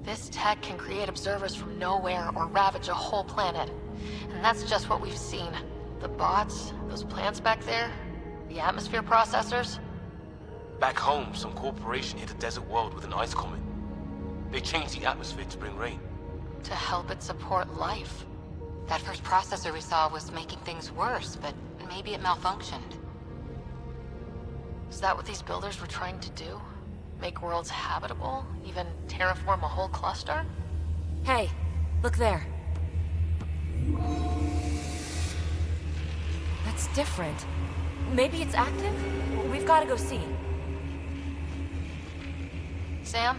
This tech can create observers from nowhere or ravage a whole planet. And that's just what we've seen. The bots, those plants back there, the atmosphere processors. Back home, some corporation hit a desert world with an ice comet. They changed the atmosphere to bring rain. To help it support life. That first processor we saw was making things worse, but maybe it malfunctioned. Is that what these builders were trying to do? Make worlds habitable? Even terraform a whole cluster? Hey, look there. That's different. Maybe it's active? We've got to go see. Sam?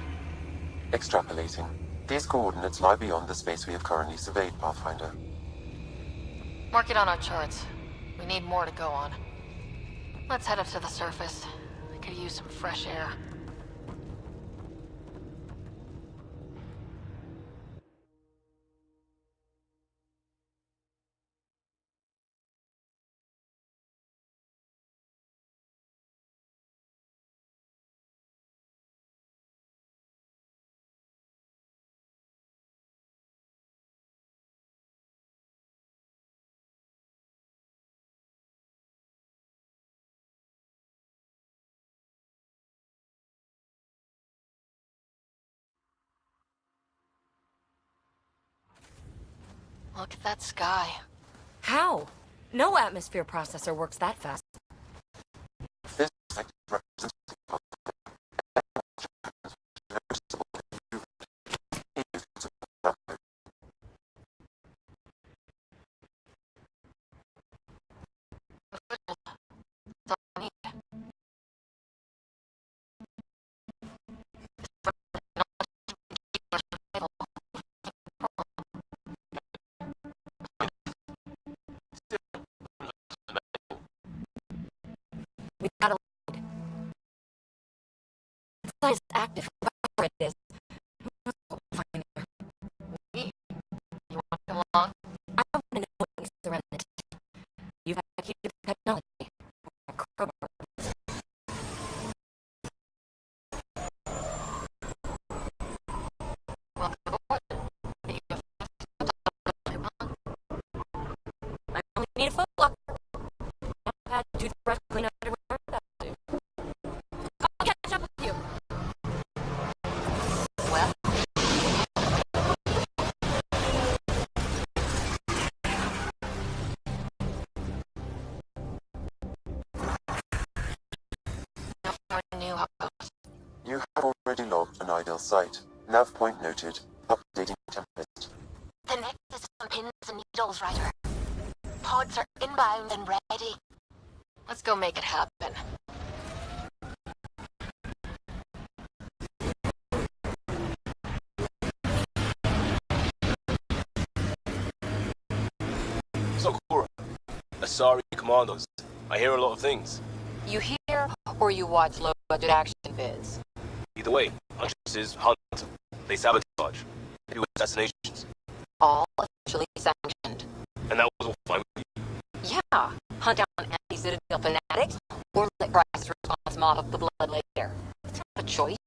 Extrapolating. These coordinates lie beyond the space we have currently surveyed, Pathfinder. Mark it on our charts. We need more to go on. Let's head up to the surface. I could use some fresh air. Look at that sky. How? No atmosphere processor works that fast. This effect represents We gotta lead. The site is active, whatever it is. Find it. Me? You want to come along? I want to know what is the remnant. You've executed the technology. Crowbar. Welcome aboard. You have an ideal site. Nav point noted. Updating Tempest. The Nexus is on pins and needles, Ryder. Pods are inbound and ready. Let's go make it happen. So, Cora, Asari Commandos. I hear a lot of things. You hear or you watch low-budget action vids? Either way, Huntress is hunt. They sabotage. They do assassinations. All officially sanctioned. And that was all fine with you. Yeah, hunt down anti-Citadel fanatics, or let Crisis Response mop up the blood later. It's not a choice.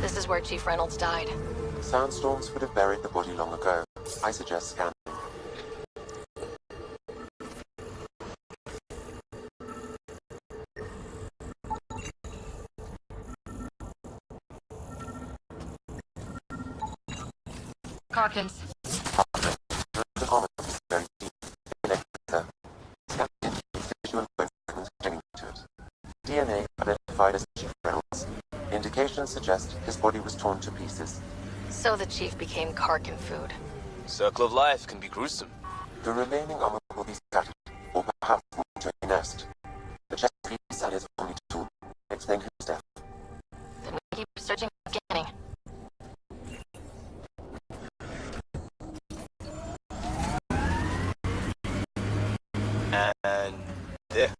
This is where Chief Reynolds died. Sandstorms would have buried the body long ago. I suggest scanning. Carkins. The comment is very deep. Scanning tissue and bone fragments clinging to it. DNA identified as Chief Reynolds. Indications suggest his body was torn to pieces. So the Chief became Karkin food. Circle of life can be gruesome. The remaining armor will be scattered, or perhaps moved to a nest. The chest piece and his only tool. Explain his death. Then we keep searching and scanning. And there.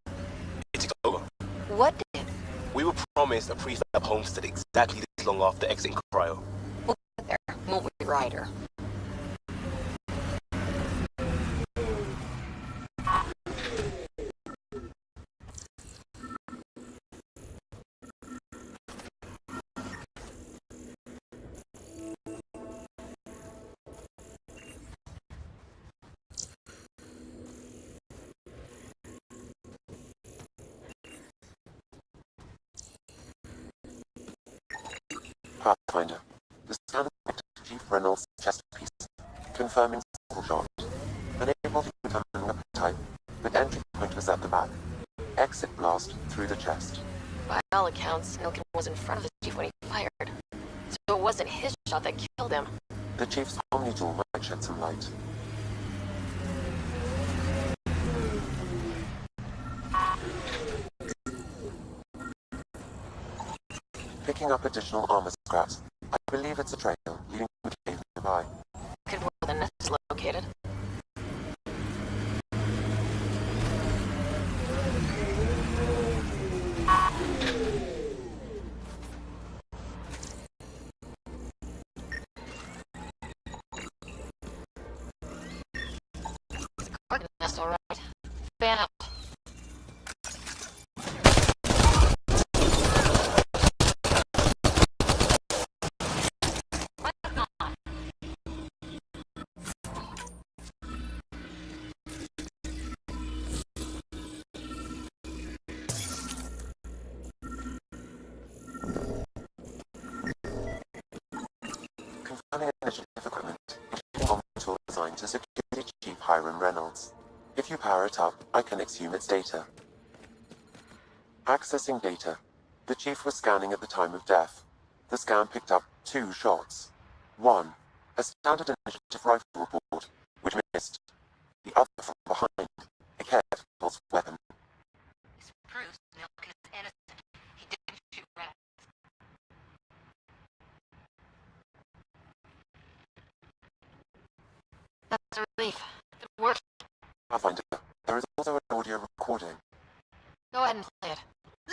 It took over. What did? We were promised a prefab homestead exactly this long after exiting cryo. We'll get there, won't we, Ryder? Pathfinder. The scanner detected Chief Reynolds' chest piece, confirming single shot. Unable to determine weapon type, the entry point was at the back. Exit blast through the chest. By all accounts, Milken was in front of the Chief when he fired. So it wasn't his shot that killed him. The Chief's Omni tool might shed some light. Picking up additional armor scraps. I believe it's a trail leading to a cave nearby. Could be where the nest is located. Fan out. Confirming initiative equipment. Bomb tool designed to securely Chief Hiram Reynolds. If you power it up, I can exhume its data. Accessing data. The Chief was scanning at the time of death. The scan picked up 2 shots. 1. A standard initiative rifle report, which missed. The other from behind. A Ket's weapon. This proves Milk is innocent. He didn't shoot rats. That's a relief. It worked. Pathfinder, there is also an audio recording. Go ahead and play it.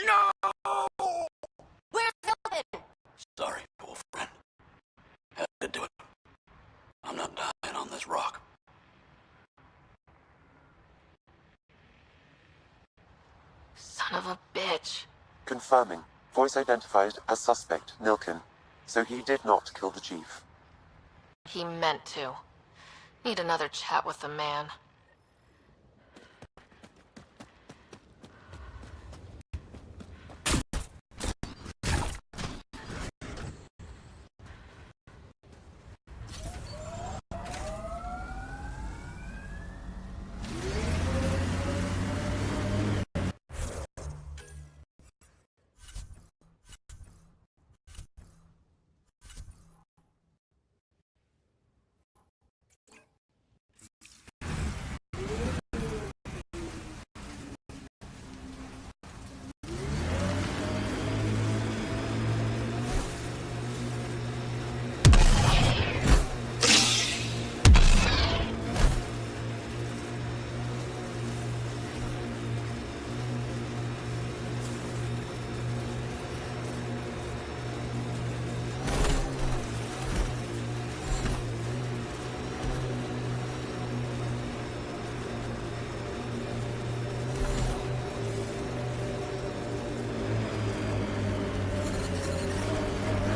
No! Where's Sylvan? Sorry, old friend. Had to do it. I'm not dying on this rock. Son of a bitch. Confirming. Voice identified as suspect, Nilkin. So he did not kill the Chief. He meant to. Need another chat with the man.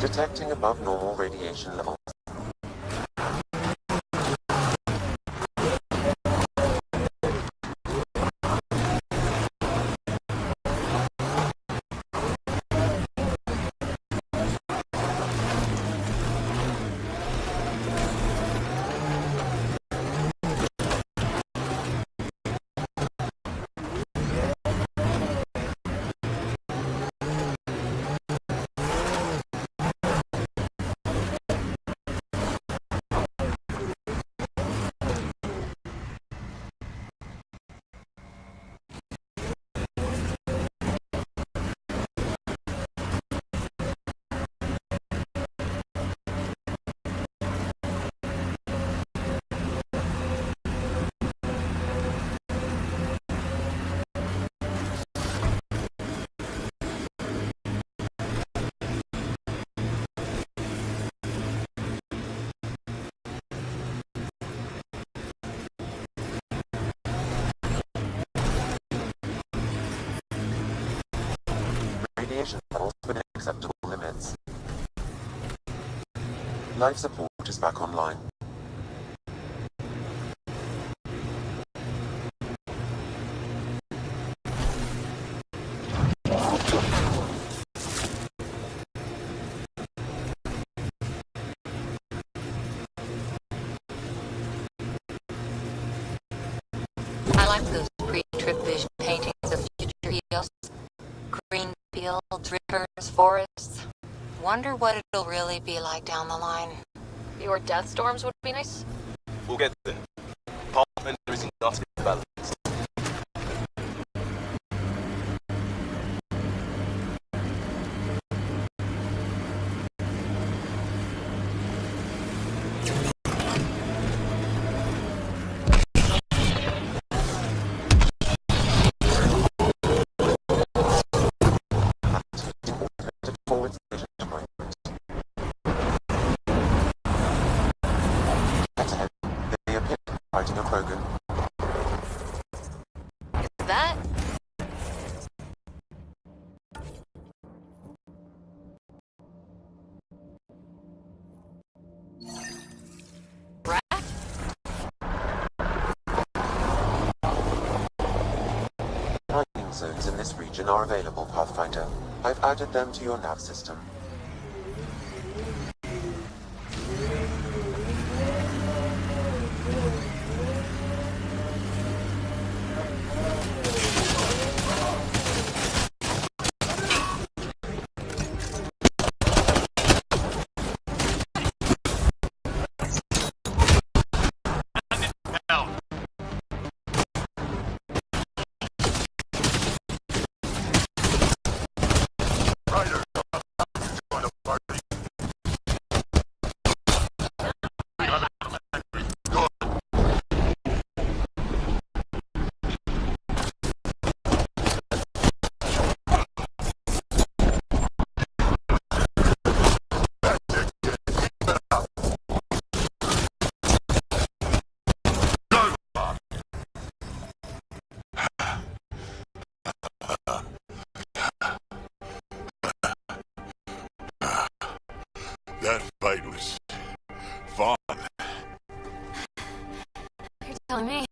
Detecting above normal radiation levels. Radiation levels within acceptable limits. Life support is back online. I like those pre-trip vision paintings of future Eos. Green fields, rivers, forests. Wonder what it'll really be like down the line. Fewer death storms would be nice. We'll get there. Pathfinder is not balanced. Forward station deployment. Head ahead. They appear fighting a Krogan. zones in this region are available, Pathfinder. I've added them to your nav system. That fight was fun. You're telling me.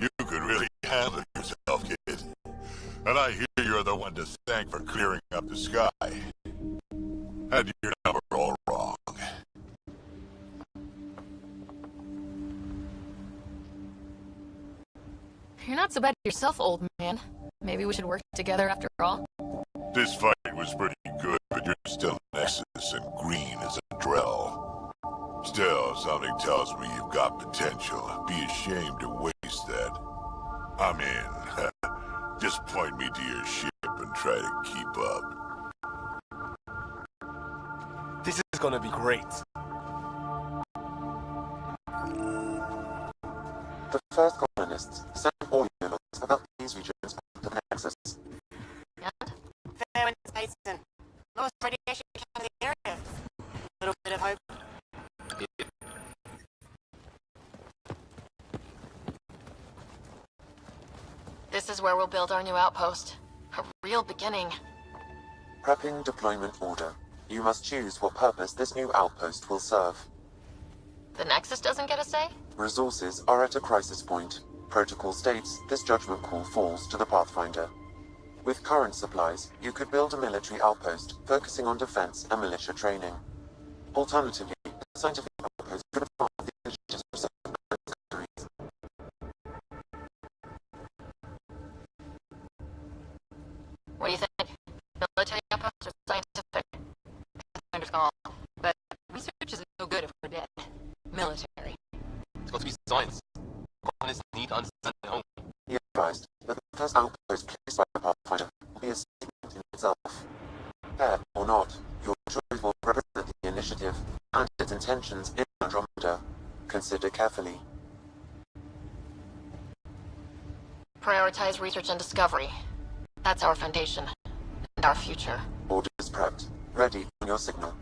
You could really handle yourself, kid. And I hear you're the one to thank for clearing up the sky. Had your number all wrong. You're not so bad yourself, old man. Maybe we should work together after all. This fight was pretty good, but you're still Nexus and green as a Drell. Still, something tells me you've got potential. Be ashamed to waste that. I'm in. Just point me to your ship and try to keep up. This is gonna be great. The first colonists sent audio logs about these regions to the Nexus. And? Fair Tyson. Lowest radiation count in the area. Little bit of hope. This is where we'll build our new outpost. A real beginning. Prepping deployment order. You must choose what purpose this new outpost will serve. The Nexus doesn't get a say? Resources are at a crisis point. Protocol states this judgment call falls to the Pathfinder. With current supplies, you could build a military outpost focusing on defense and militia training. Alternatively, a scientific outpost could advance the initiative's research and discoveries. What do you think? Military outpost or scientific? Pathfinder's call. But research isn't no good if we're dead. Military. It's got to be science. Colonists need to understand their home. Be advised that the first outpost placed by the Pathfinder will be a statement in itself. Fair or not, your choice will represent the initiative and its intentions in Andromeda. Consider carefully. Prioritize research and discovery. That's our foundation. And our future. Orders prepped. Ready on your signal.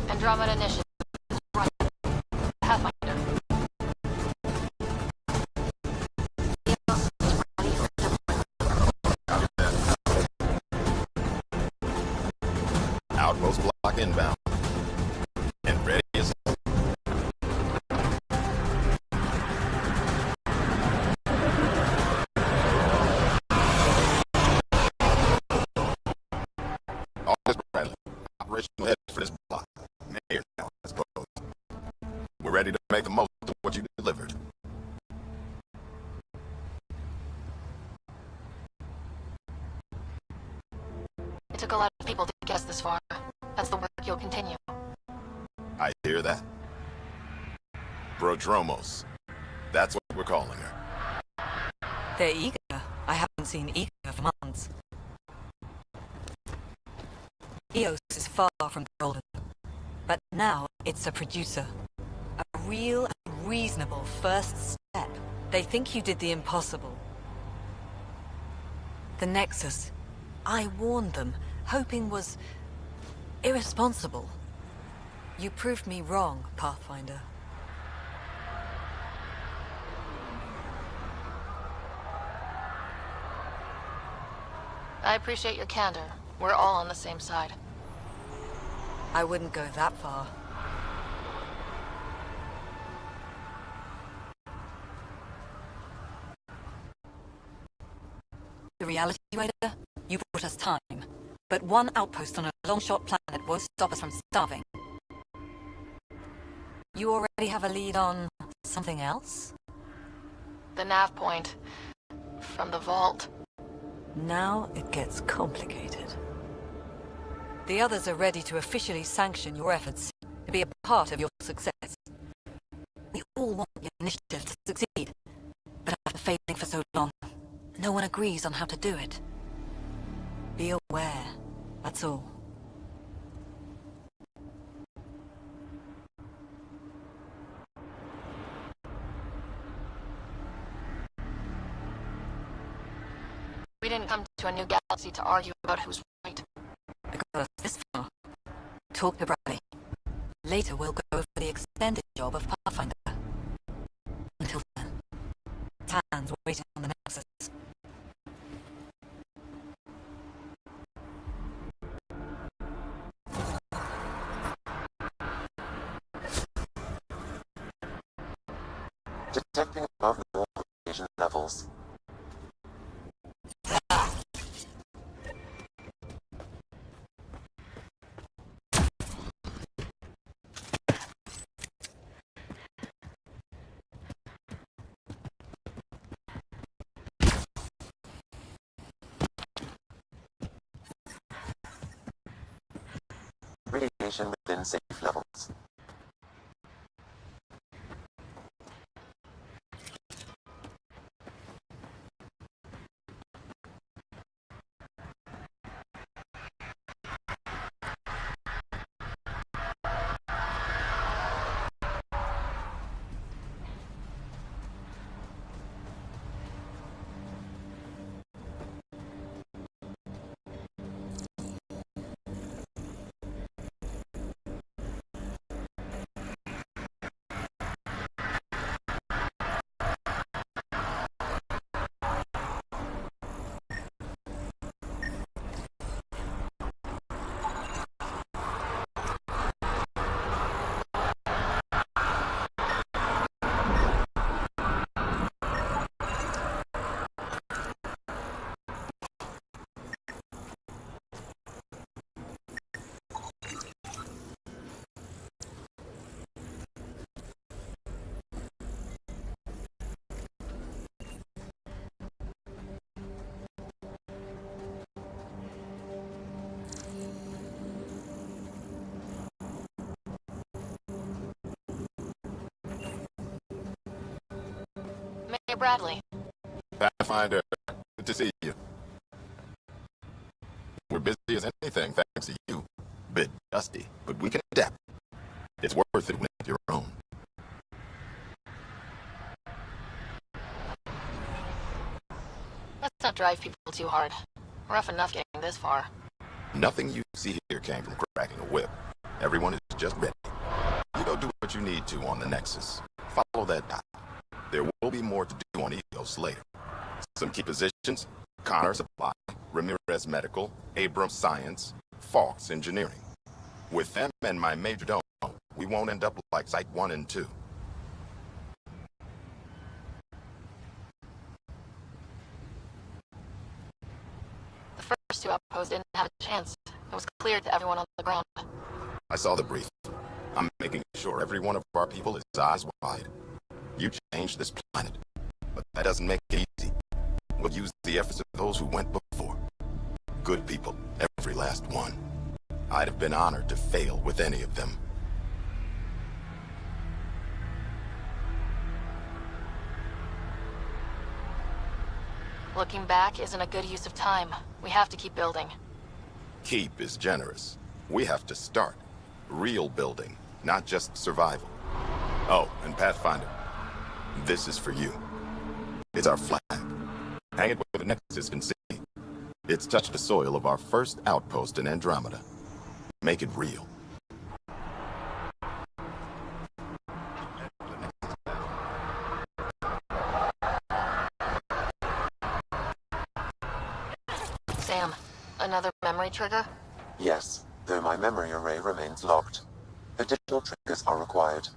Andromeda initiative. Right. Pathfinder. Outpost block inbound. And ready as... August Bradley, operational head for this block. Mayor now, I suppose. We're ready to make the most of what you delivered. It took a lot of people to get us this far. That's the work you'll continue. I hear that. Prodromos. That's what we're calling her. They're eager. I haven't seen eager for months. Eos is far from golden. But now it's a producer. A real and reasonable first step. They think you did the impossible. The Nexus. I warned them, hoping was irresponsible. You proved me wrong, Pathfinder. I appreciate your candor. We're all on the same side. I wouldn't go that far. The reality, Raider, you brought us time. But one outpost on a long-shot planet won't stop us from starving. You already have a lead on something else? The nav point. From the vault. Now it gets complicated. The others are ready to officially sanction your efforts, to be a part of your success. We all want the initiative to succeed, but after failing for so long, no one agrees on how to do it. Be aware, that's all. We didn't come to a new galaxy to argue about who's right. I got us this far. Talk to Bradley. Later we'll go over the extended job of Pathfinder. Until then, Tan's waiting on the Nexus. Detecting above normal radiation levels. Radiation within safe levels. Mayor Bradley. Pathfinder, good to see you. We're busy as anything, thanks to you. Bit dusty, but we can adapt. It's worth it when it's your own. Let's not drive people too hard. Rough enough getting this far. Nothing you see here came from cracking a whip. Everyone is just ready. You go do what you need to on the Nexus. Follow that dot. There will be more to do on EOS later. Some key positions: Connor Supply, Ramirez Medical, Abrams Science, Fawkes Engineering. With them and my major dome, we won't end up like Site 1 and 2. The first two outposts didn't have a chance. It was clear to everyone on the ground. I saw the brief. I'm making sure every one of our people is eyes wide. You changed this planet, but that doesn't make it easy. We'll use the efforts of those who went before. Good people, every last one. I'd have been honored to fail with any of them. Looking back isn't a good use of time. We have to keep building. Keep is generous. We have to start. Real building, not just survival. Oh, and Pathfinder, this is for you. It's our flag. Hang it where the Nexus can see. It's touched the soil of our first outpost in Andromeda. Make it real. Sam, another memory trigger? Yes, though my memory array remains locked. Additional triggers are required.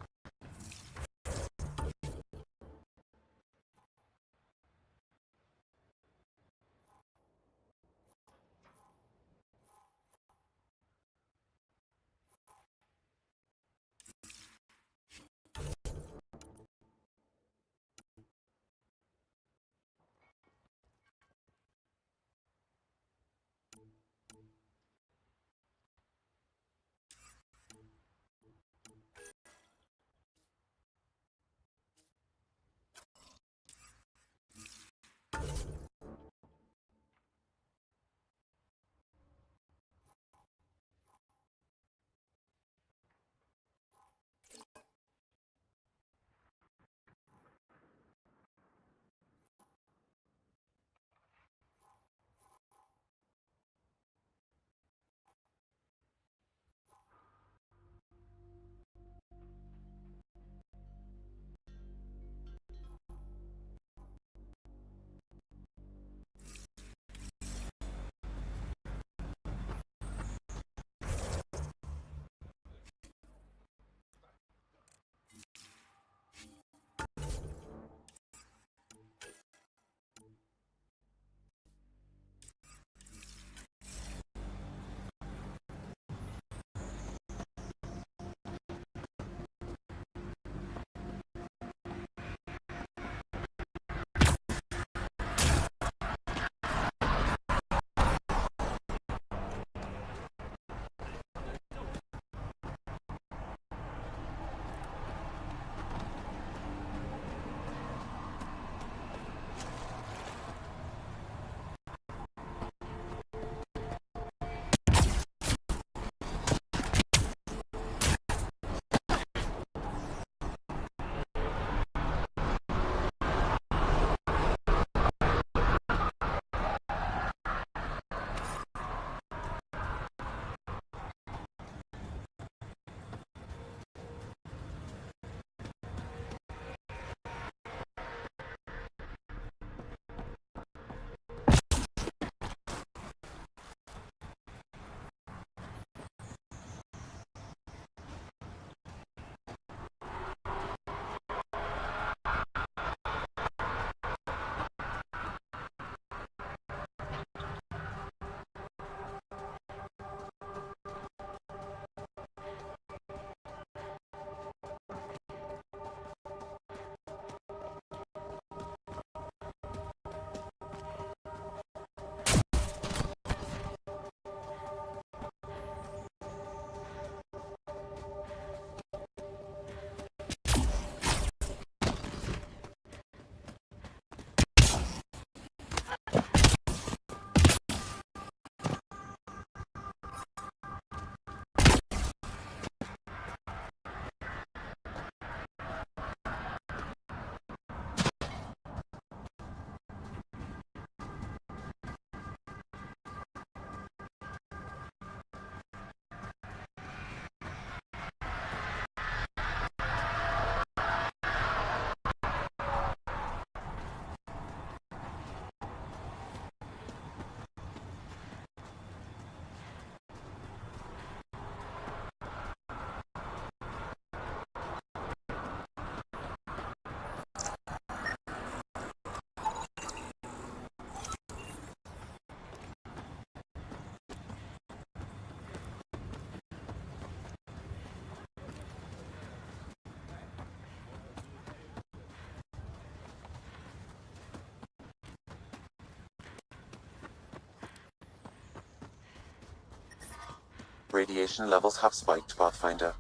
Radiation levels have spiked, Pathfinder.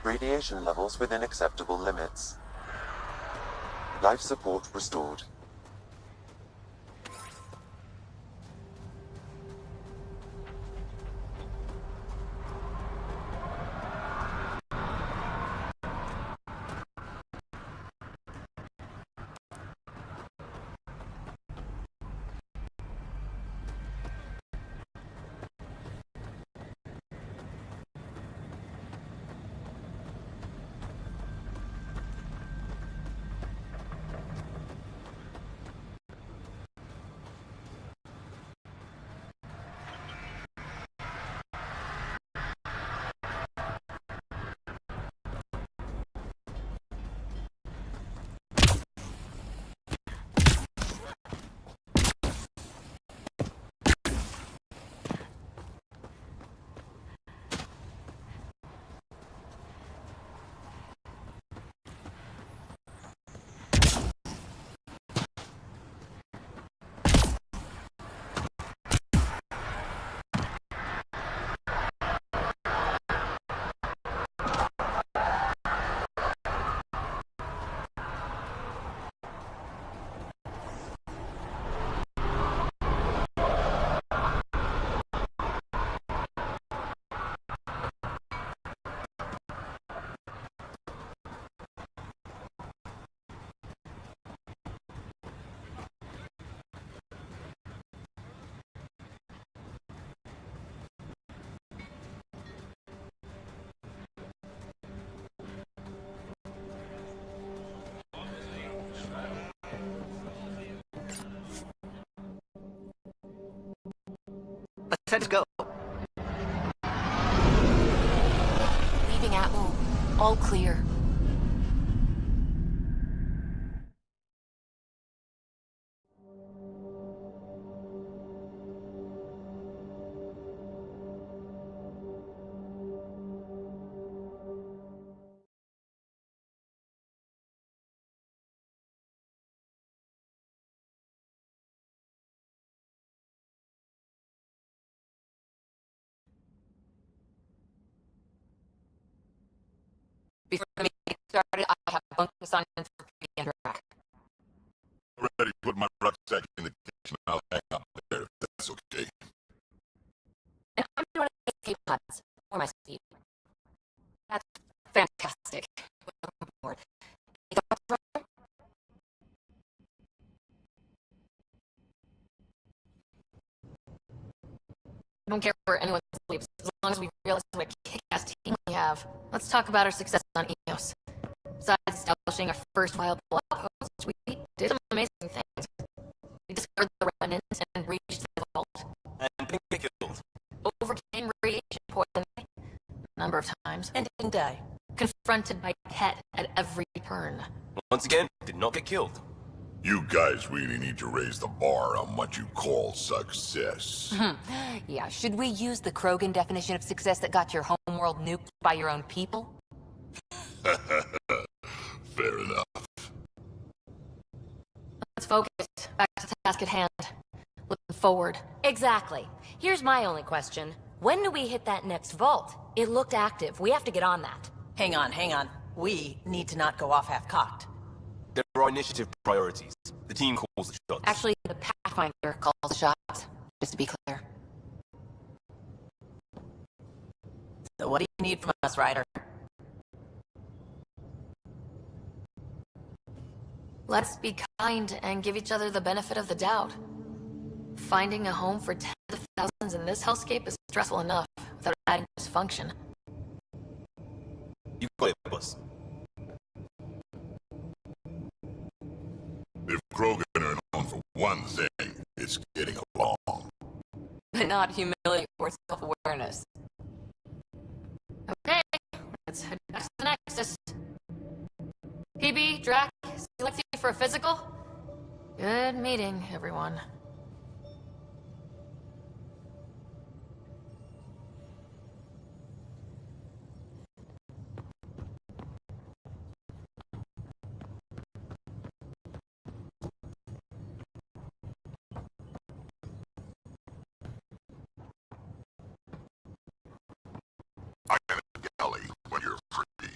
Radiation levels within acceptable limits. Life support restored. Let's go. Leaving Atmo. All clear. Before the meeting started, I have bunk assignments for P and Drac. Already put my rucksack in the kitchen. I'll hang out there if that's okay. And I'm doing escape pods for my speed. That's fantastic. Welcome aboard. Any thoughts, Ryder? I don't care where anyone sleeps, as long as we realize what a kick-ass team we have. Let's talk about our success on EOS. Besides establishing our first viable outpost, we did some amazing things. We discovered the remnants and reached the vault. And didn't get killed. Overcame radiation poisoning a number of times. And didn't die. Confronted by Ket at every turn. Once again, did not get killed. You guys really need to raise the bar on what you call success. Yeah, should we use the Krogan definition of success that got your homeworld nuked by your own people? Fair enough. Let's focus. Back to the task at hand. Looking forward. Exactly. Here's my only question. When do we hit that next vault? It looked active. We have to get on that. Hang on. We need to not go off half-cocked. There are initiative priorities. The team calls the shots. Actually, the Pathfinder calls the shots, just to be clear. So what do you need from us, Ryder? Let's be kind and give each other the benefit of the doubt. Finding a home for tens of thousands in this hellscape is stressful enough without adding dysfunction. You got it, boss. If Krogan are known for one thing, it's getting along. But not humility or self-awareness. Okay, let's head back to the Nexus. PB, Drac, select you for a physical? Good meeting, everyone. I'm in the galley when you're free.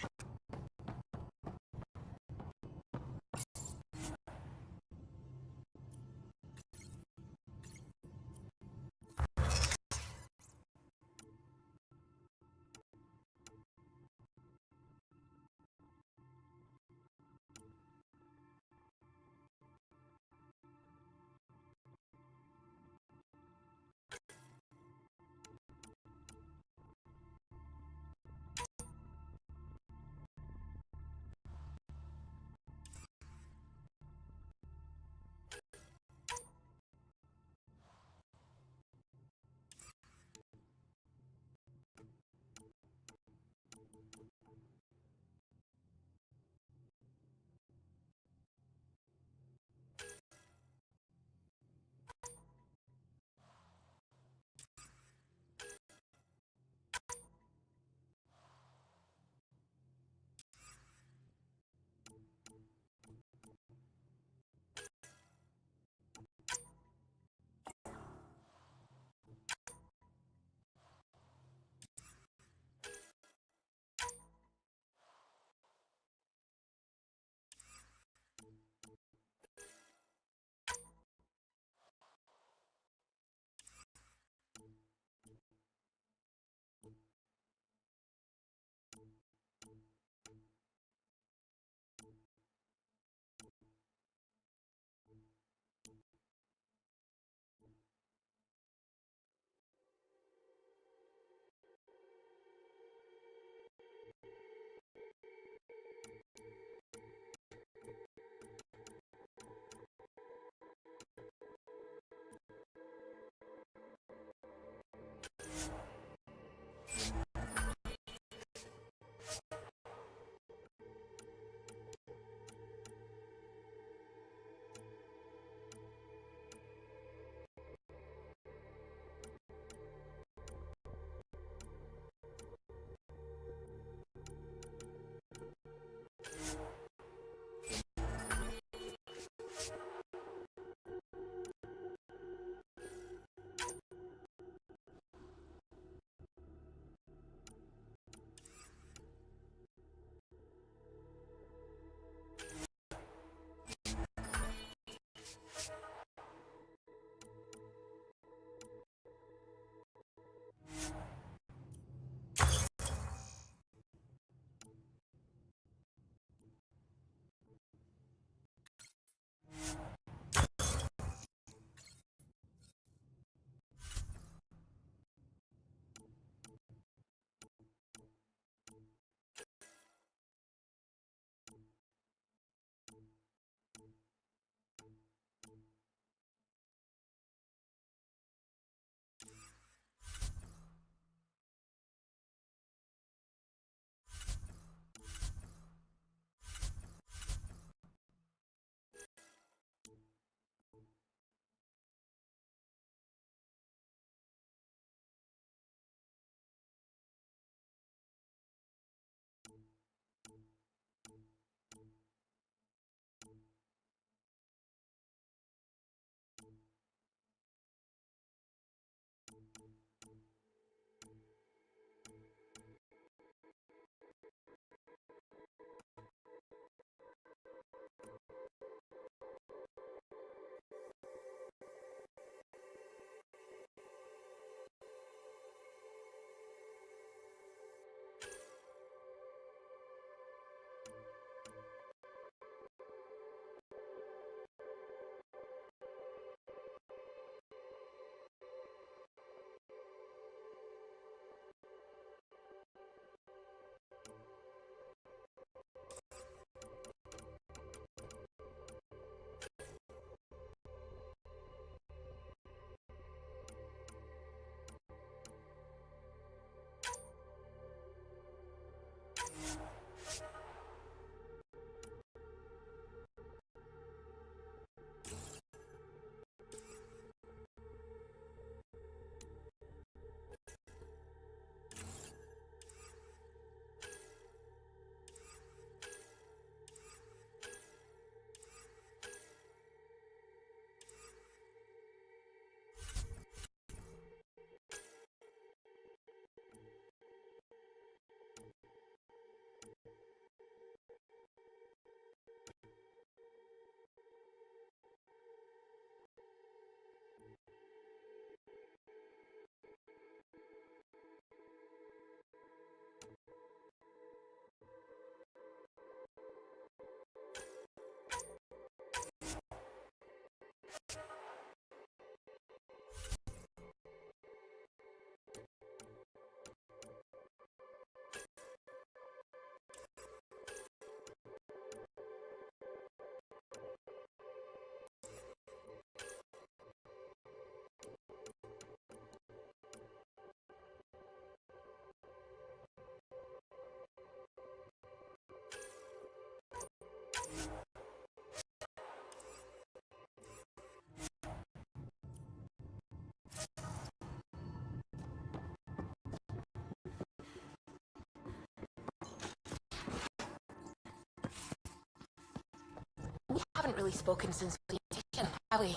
We haven't really spoken since orientation, have we?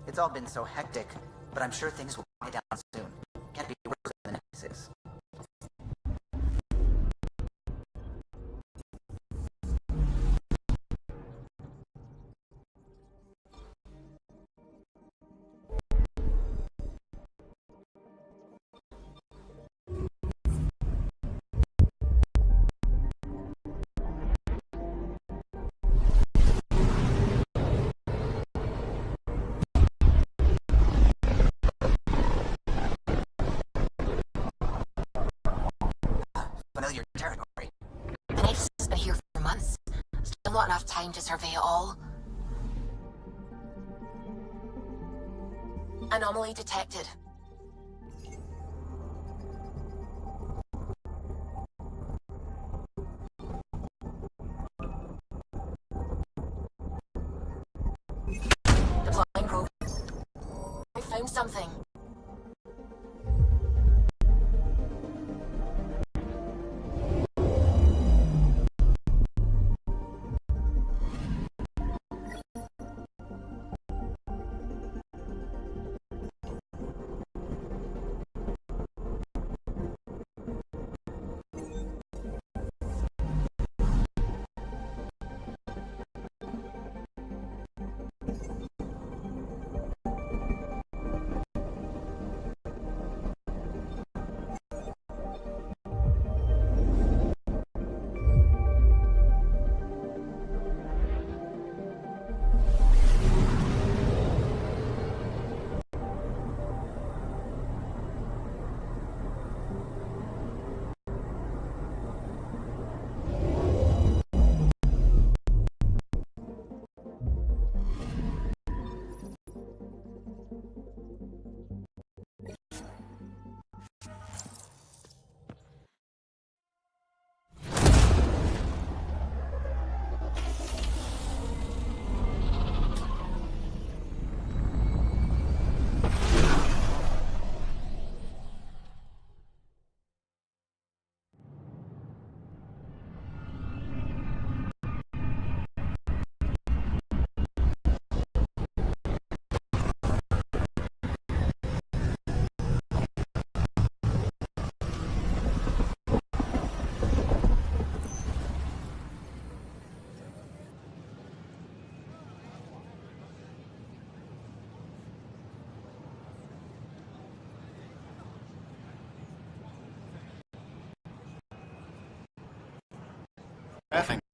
It's all been so hectic, but I'm sure things will quiet down soon. Can't be worse than the Nexus. Familiar territory. The Nexus has been here for months. Still not enough time to survey it all. Anomaly detected. Deploying probe. I found something.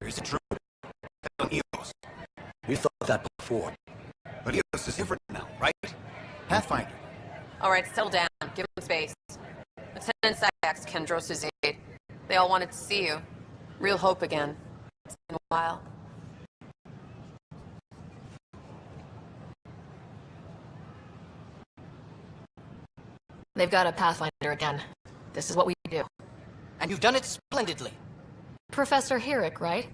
is intruder. On Eos. We thought that before. But Eos is different now, right? Pathfinder. Alright, settle down. Give him space. Lieutenant Sykes, Kendros' aide. They all wanted to see you. Real hope again. It's been a while. They've got a Pathfinder again. This is what we do. And you've done it splendidly. Professor Herrick, right?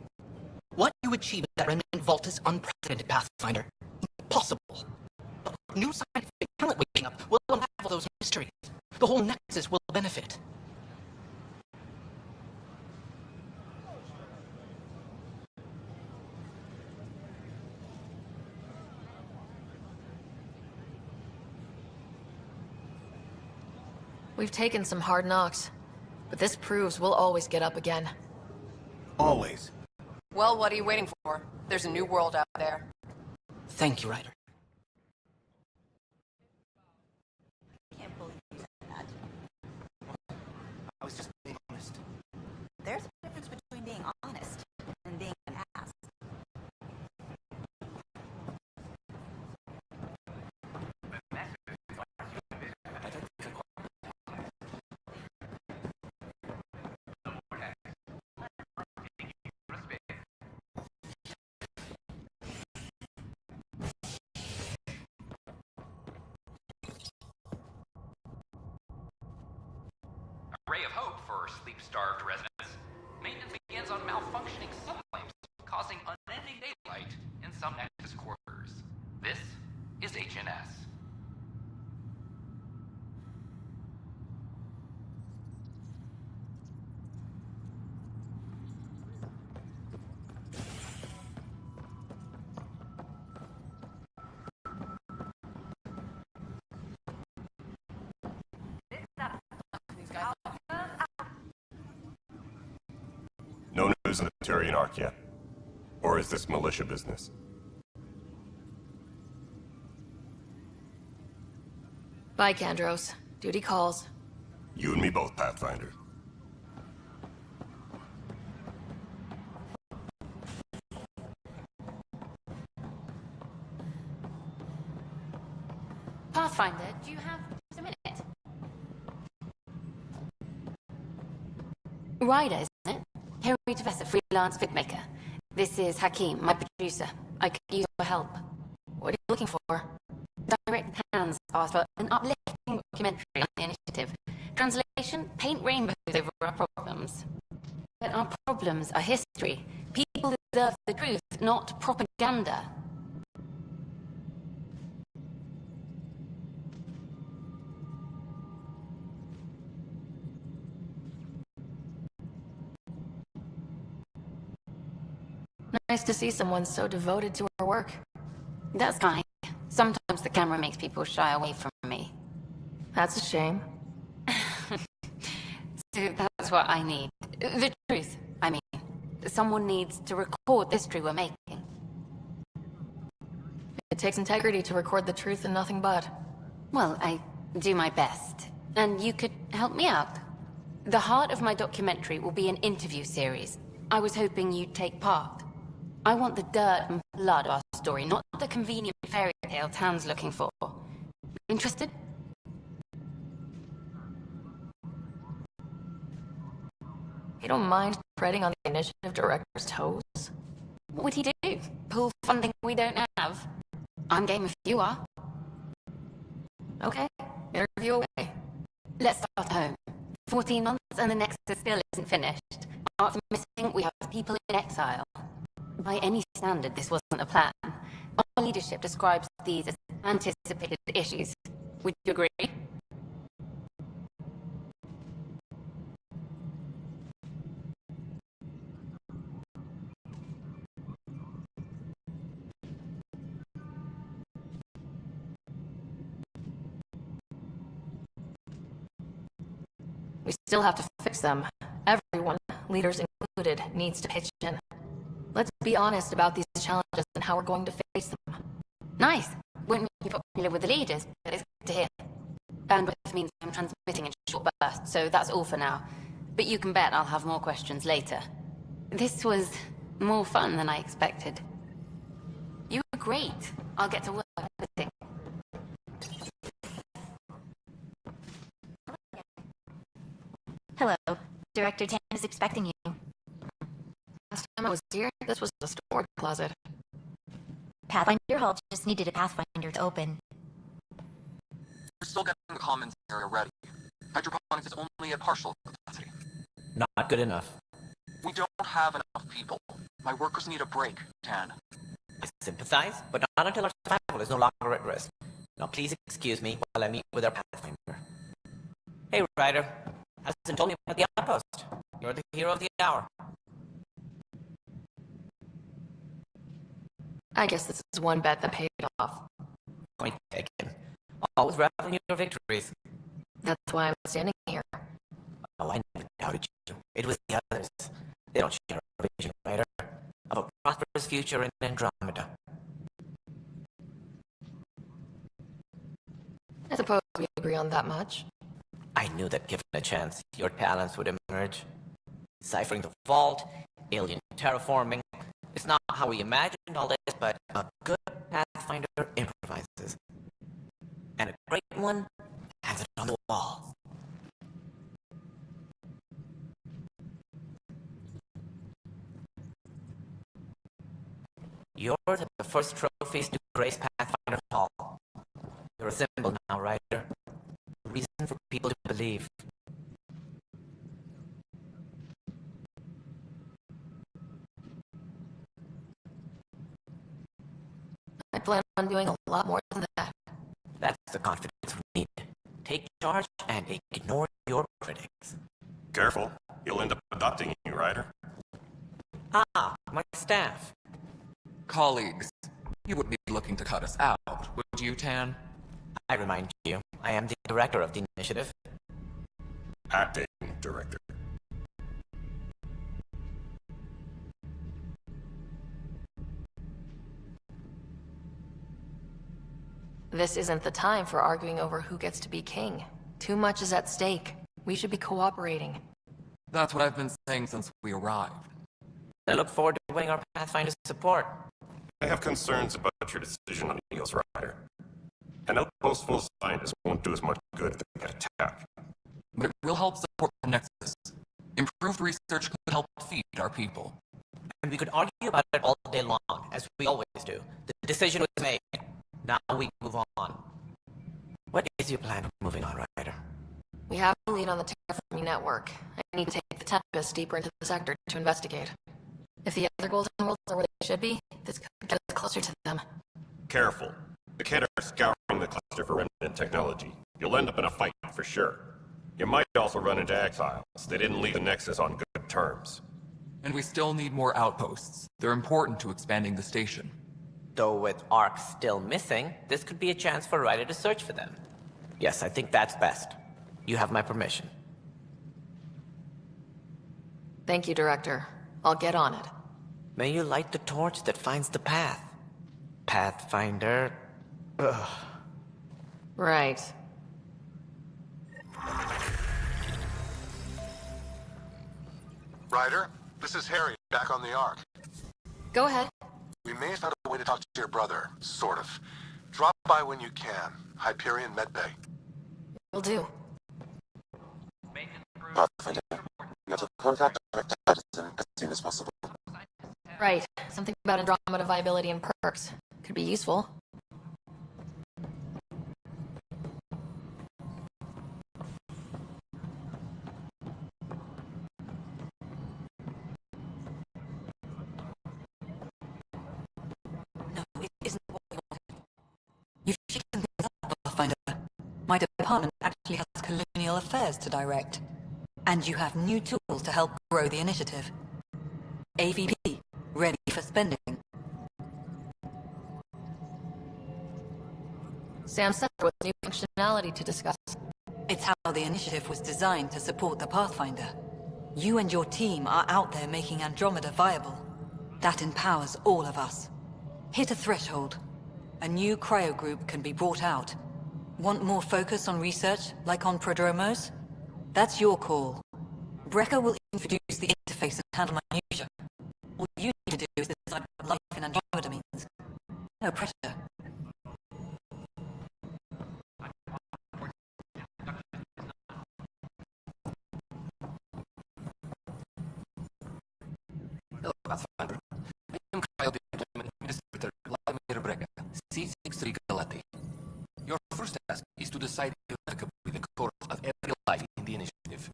What you achieved at that remnant vault is unprecedented, Pathfinder. Impossible. But new scientific talent waking up will unravel those mysteries. The whole Nexus will benefit. We've taken some hard knocks, but this proves we'll always get up again. Always. Well, what are you waiting for? There's a new world out there. Thank you, Ryder. Can't believe you said that. I was just being honest. There's a difference between being honest and being an ass. Ray of hope for sleep-starved residents. Maintenance begins on malfunctioning sun lamps, causing unending daylight in some Nexus quarters. This is HNS. No news of the Turian Ark yet? Or is this militia business? Bye, Kandros. Duty calls. You and me both, Pathfinder. Pathfinder, do you have just a minute? Ryder, isn't it? Harry Tevessa, freelance filmmaker. This is Hakim, my producer. I could use your help. What are you looking for? Direct Hands asked for an uplifting documentary on the initiative. Translation, paint rainbows over our problems. But our problems are history. People deserve the truth, not propaganda. Nice to see someone so devoted to our work. That's kind. Sometimes the camera makes people shy away from me. That's a shame. So that's what I need. The truth, I mean. Someone needs to record the history we're making. It takes integrity to record the truth and nothing but. Well, I do my best. And you could help me out. The heart of my documentary will be an interview series. I was hoping you'd take part. I want the dirt and blood of our story, not the convenient fairy tale town's looking for. Interested? You don't mind treading on the initiative director's toes? What would he do? Pull funding we don't have? I'm game if you are. Okay, interview away. Let's start home. 14 months and the Nexus still isn't finished. Art's missing, we have people in exile. By any standard, this wasn't a plan. Our leadership describes these as anticipated issues. Would you agree? We still have to fix them. Everyone, leaders included, needs to pitch in. Let's be honest about these challenges and how we're going to face them. Nice. Won't make you popular with the leaders, but it's good to hear. Bandwidth means I'm transmitting in short bursts, so that's all for now. But you can bet I'll have more questions later. This was More fun than I expected. You were great. I'll get to work editing. Hello. Director Tan is expecting you. Last time I was here, this was a storage closet. Pathfinder Hall just needed a Pathfinder to open. We're still getting the commons area ready. Hydroponics is only at partial capacity. Not good enough. We don't have enough people. My workers need a break, Tan. I sympathize, but not until our survival is no longer at risk. Now please excuse me while I meet with our Pathfinder. Hey, Ryder. Hasn't told me about the outpost. You're the hero of the hour. I guess this is one bet that paid off. Point taken. Always reveling your victories. That's why I'm standing here. Oh, I never doubted you. It was the others. They don't share our vision, Ryder, of a prosperous future in Andromeda. I suppose we agree on that much. I knew that given a chance, your talents would emerge. Ciphering the vault, alien terraforming. It's not how we imagined all this, but a good Pathfinder improvises. And a great one has it on the wall. Yours are the first trophies to grace Pathfinder Hall. You're a symbol now, Ryder. A reason for people to believe. I plan on doing a lot more than that. That's the confidence we need. Take charge and ignore your critics. Careful, he'll end up adopting you, Ryder. Ah, my staff. Colleagues, you wouldn't be looking to cut us out, would you, Tan? I remind you, I am the director of the initiative. Acting director. This isn't the time for arguing over who gets to be king. Too much is at stake. We should be cooperating. That's what I've been saying since we arrived. I look forward to winning our Pathfinder's support. I have concerns about your decision on Eos, Ryder. An outpost full of scientists won't do as much good if they get attacked. But it will help support the Nexus. Improved research could help feed our people. And we could argue about it all day long, as we always do. The decision was made. Now we move on. What is your plan for moving on, Ryder? We have a lead on the terraforming network. I need to take the Tempest deeper into the sector to investigate. If the other golden worlds are where they should be, this could get us closer to them. Careful. The Kett are scouring the cluster for remnant technology. You'll end up in a fight for sure. You might also run into exiles. They didn't leave the Nexus on good terms. And we still need more outposts. They're important to expanding the station. Though with Ark still missing, this could be a chance for Ryder to search for them. Yes, I think that's best. You have my permission. Thank you, Director. I'll get on it. May you light the torch that finds the path. Pathfinder... Ugh. Right. Ryder, this is Harry, back on the Ark. Go ahead. We may have found a way to talk to your brother, sort of. Drop by when you can. Hyperion Medbay. Will do. Pathfinder, you have to contact Director Addison as soon as possible. Right. Something about Andromeda viability and perks. Could be useful. No, it isn't what we wanted. You've shaken things up, Pathfinder. My department actually has colonial affairs to direct. And you have new tools to help grow the initiative. AVP, ready for spending. Sam said there was new functionality to discuss. It's how the initiative was designed to support the Pathfinder. You and your team are out there making Andromeda viable. That empowers all of us. Hit a threshold. A new cryo group can be brought out. Want more focus on research, like on prodromos? That's your call. Brecker will introduce the interface and handle minutia. All you need to do is decide what life in Andromeda means. No pressure. Hello, Pathfinder. I am Kyle, the Administrator, Vladimir Brega, C63 Galati. Your first task is to decide irrevocably the course of every life in the initiative.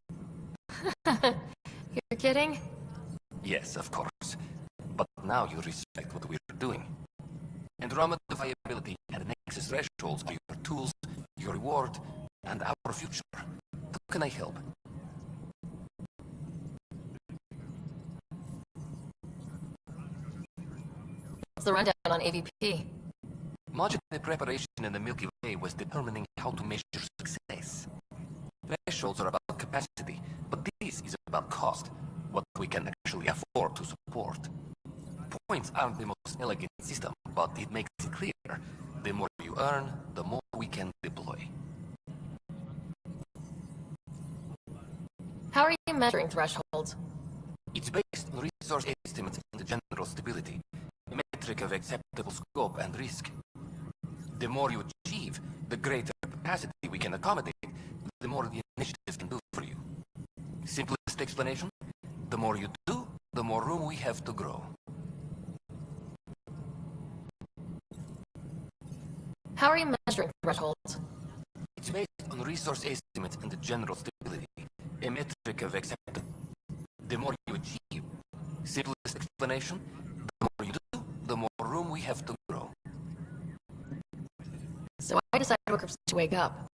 You're kidding? Yes, of course. But now you respect what we're doing. Andromeda viability and Nexus thresholds are your tools, your reward, and our future. How can I help? What's the rundown on AVP? Much of the preparation in the Milky Way was determining how to measure success. Thresholds are about capacity, but this is about cost, what we can actually afford to support. Points aren't the most elegant system, but it makes it clear. The more you earn, the more we can deploy. How are you measuring thresholds? It's based on resource estimates and general stability, a metric of acceptable scope and risk. The more you achieve, the greater capacity we can accommodate, the more the initiative can do for you. Simplest explanation, the more you do, the more room we have to grow. How are you measuring thresholds? It's based on resource estimates and the general stability, a metric of acceptance. The more you achieve, simplest explanation, the more you do, the more room we have to grow. So why decide workers to wake up?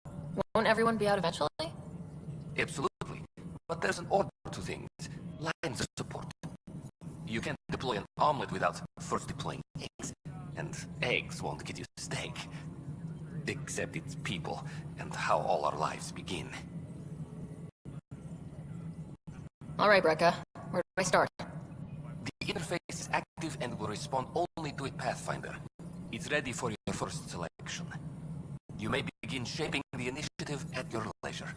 Won't everyone be out eventually? Absolutely. But there's an order to things. Lines of support. You can't deploy an omelet without first deploying eggs. And eggs won't get you steak. Except it's people, and how all our lives begin. Alright, Brekka. Where do I start? The interface is active and will respond only to it, Pathfinder. It's ready for your first selection. You may begin shaping the initiative at your leisure.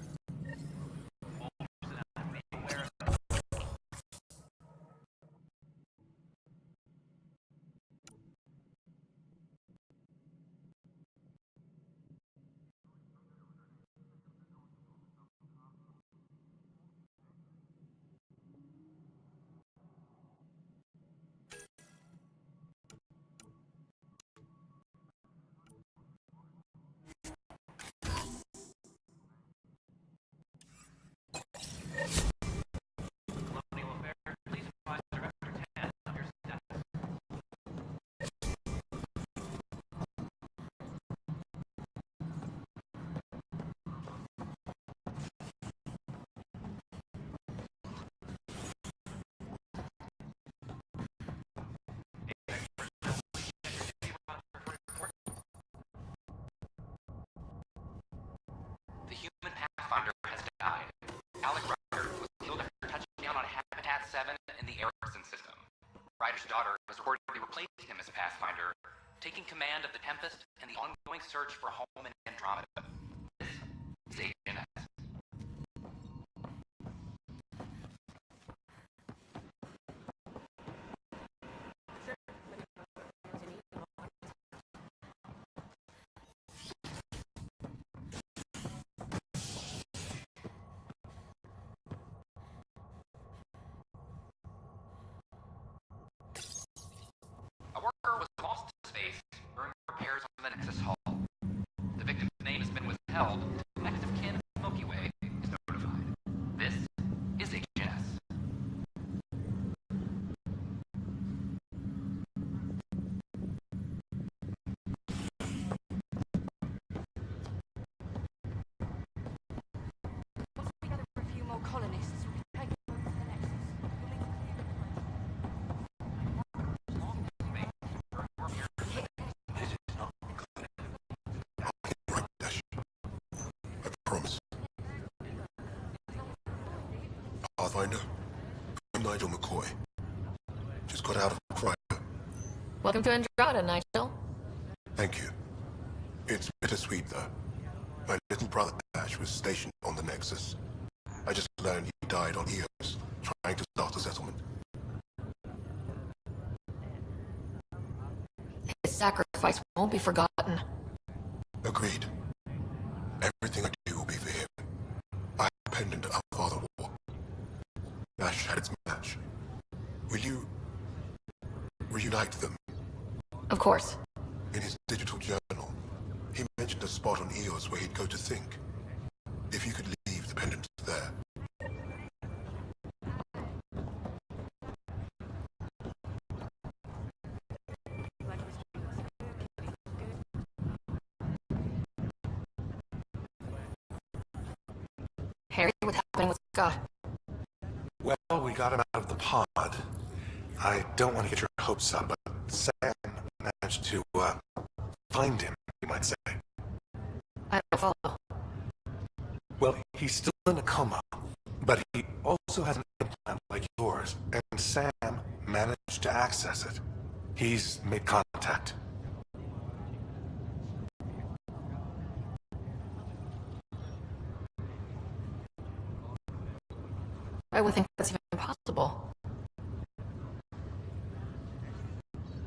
The human Pathfinder has died. Alec Ryder was killed after touching down on Habitat 7 in the Erickson system. Ryder's daughter has reportedly replaced him as Pathfinder, taking command of the Tempest and the ongoing search for home in Andromeda. This is Agent S. A worker was lost to space during repairs on the Nexus hull. The victim's name has been withheld. Next of kin Milky Way is notified. This is Agent S. Once we gather a few more colonists, we can take over the Nexus. I promise. Pathfinder, I'm Nigel McCoy. Just got out of cryo. Welcome to Andromeda, Nigel. Thank you. It's bittersweet, though. My little brother Ash was stationed on the Nexus. I just learned he died on Eos, trying to start a settlement. sacrifice won't be forgotten. Agreed. Everything I do will be for him. I am dependent our father war. Ash had its match. Will you reunite them? Of course. In his digital journal, he mentioned a spot on Eos where he'd go to think. If you could leave the pendant there. Harry, what's happening with Scott? Well, we got him out of the pod. I don't want to get your hopes up, but Sam managed to, find him, you might say. I don't follow. Well, he's still in a coma, but he also has an implant like yours, and Sam managed to access it. He's made contact. I would think that's even possible.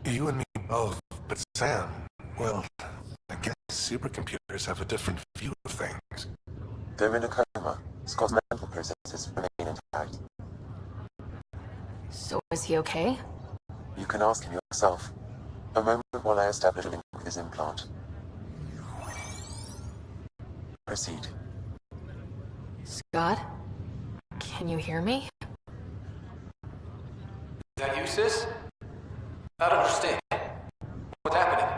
You and me both, but Sam, well, I guess supercomputers have a different view of things. They're in a coma. Scott's mental processes remain intact. So is he okay? You can ask him yourself. A moment while I establish a link with his implant. Proceed. Scott? Can you hear me? Is that you, sis? I don't understand. What's happening?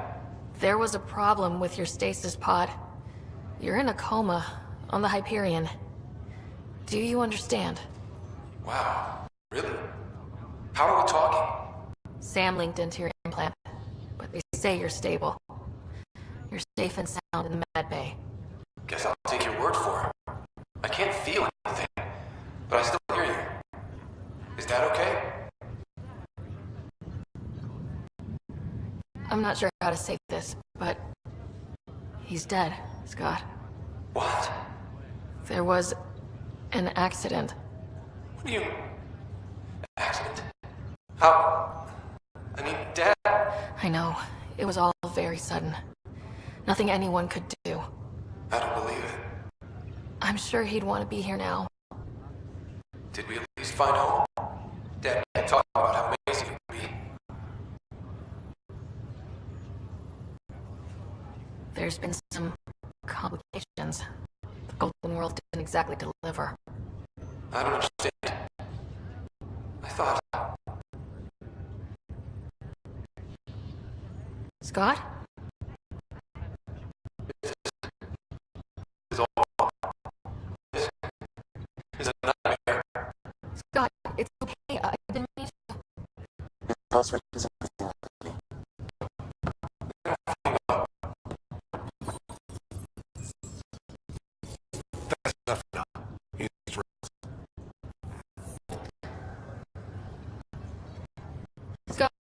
There was a problem with your stasis pod. You're in a coma on the Hyperion. Do you understand? Wow. Really? How are we talking? Sam linked into your implant, but they say you're stable. You're safe and sound in the med bay. Guess I'll take your word for it. I can't feel anything, but I still hear you. Is that okay? I'm not sure how to say this, but he's dead, Scott. What? There was an accident. What do you... Accident? How... I mean, Dad... I know. It was all very sudden. Nothing anyone could do. I don't believe it. I'm sure he'd want to be here now. Did we at least find home? Dad can't talk about how amazing it would be. There's been some complications. The Golden World didn't exactly deliver. I don't understand. I thought... Scott? This is all... This is a nightmare. Scott, it's okay. I didn't mean to. His pulse rate is increasing rapidly. That's enough now. He's Scott!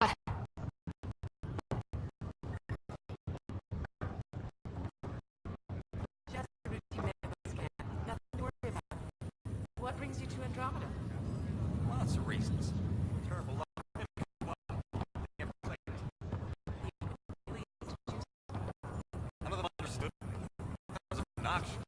Just a routine medical scan. Nothing to worry about. What brings you to Andromeda? Lots of reasons. Terrible luck. Never claimed it. None of them understood. That was obnoxious.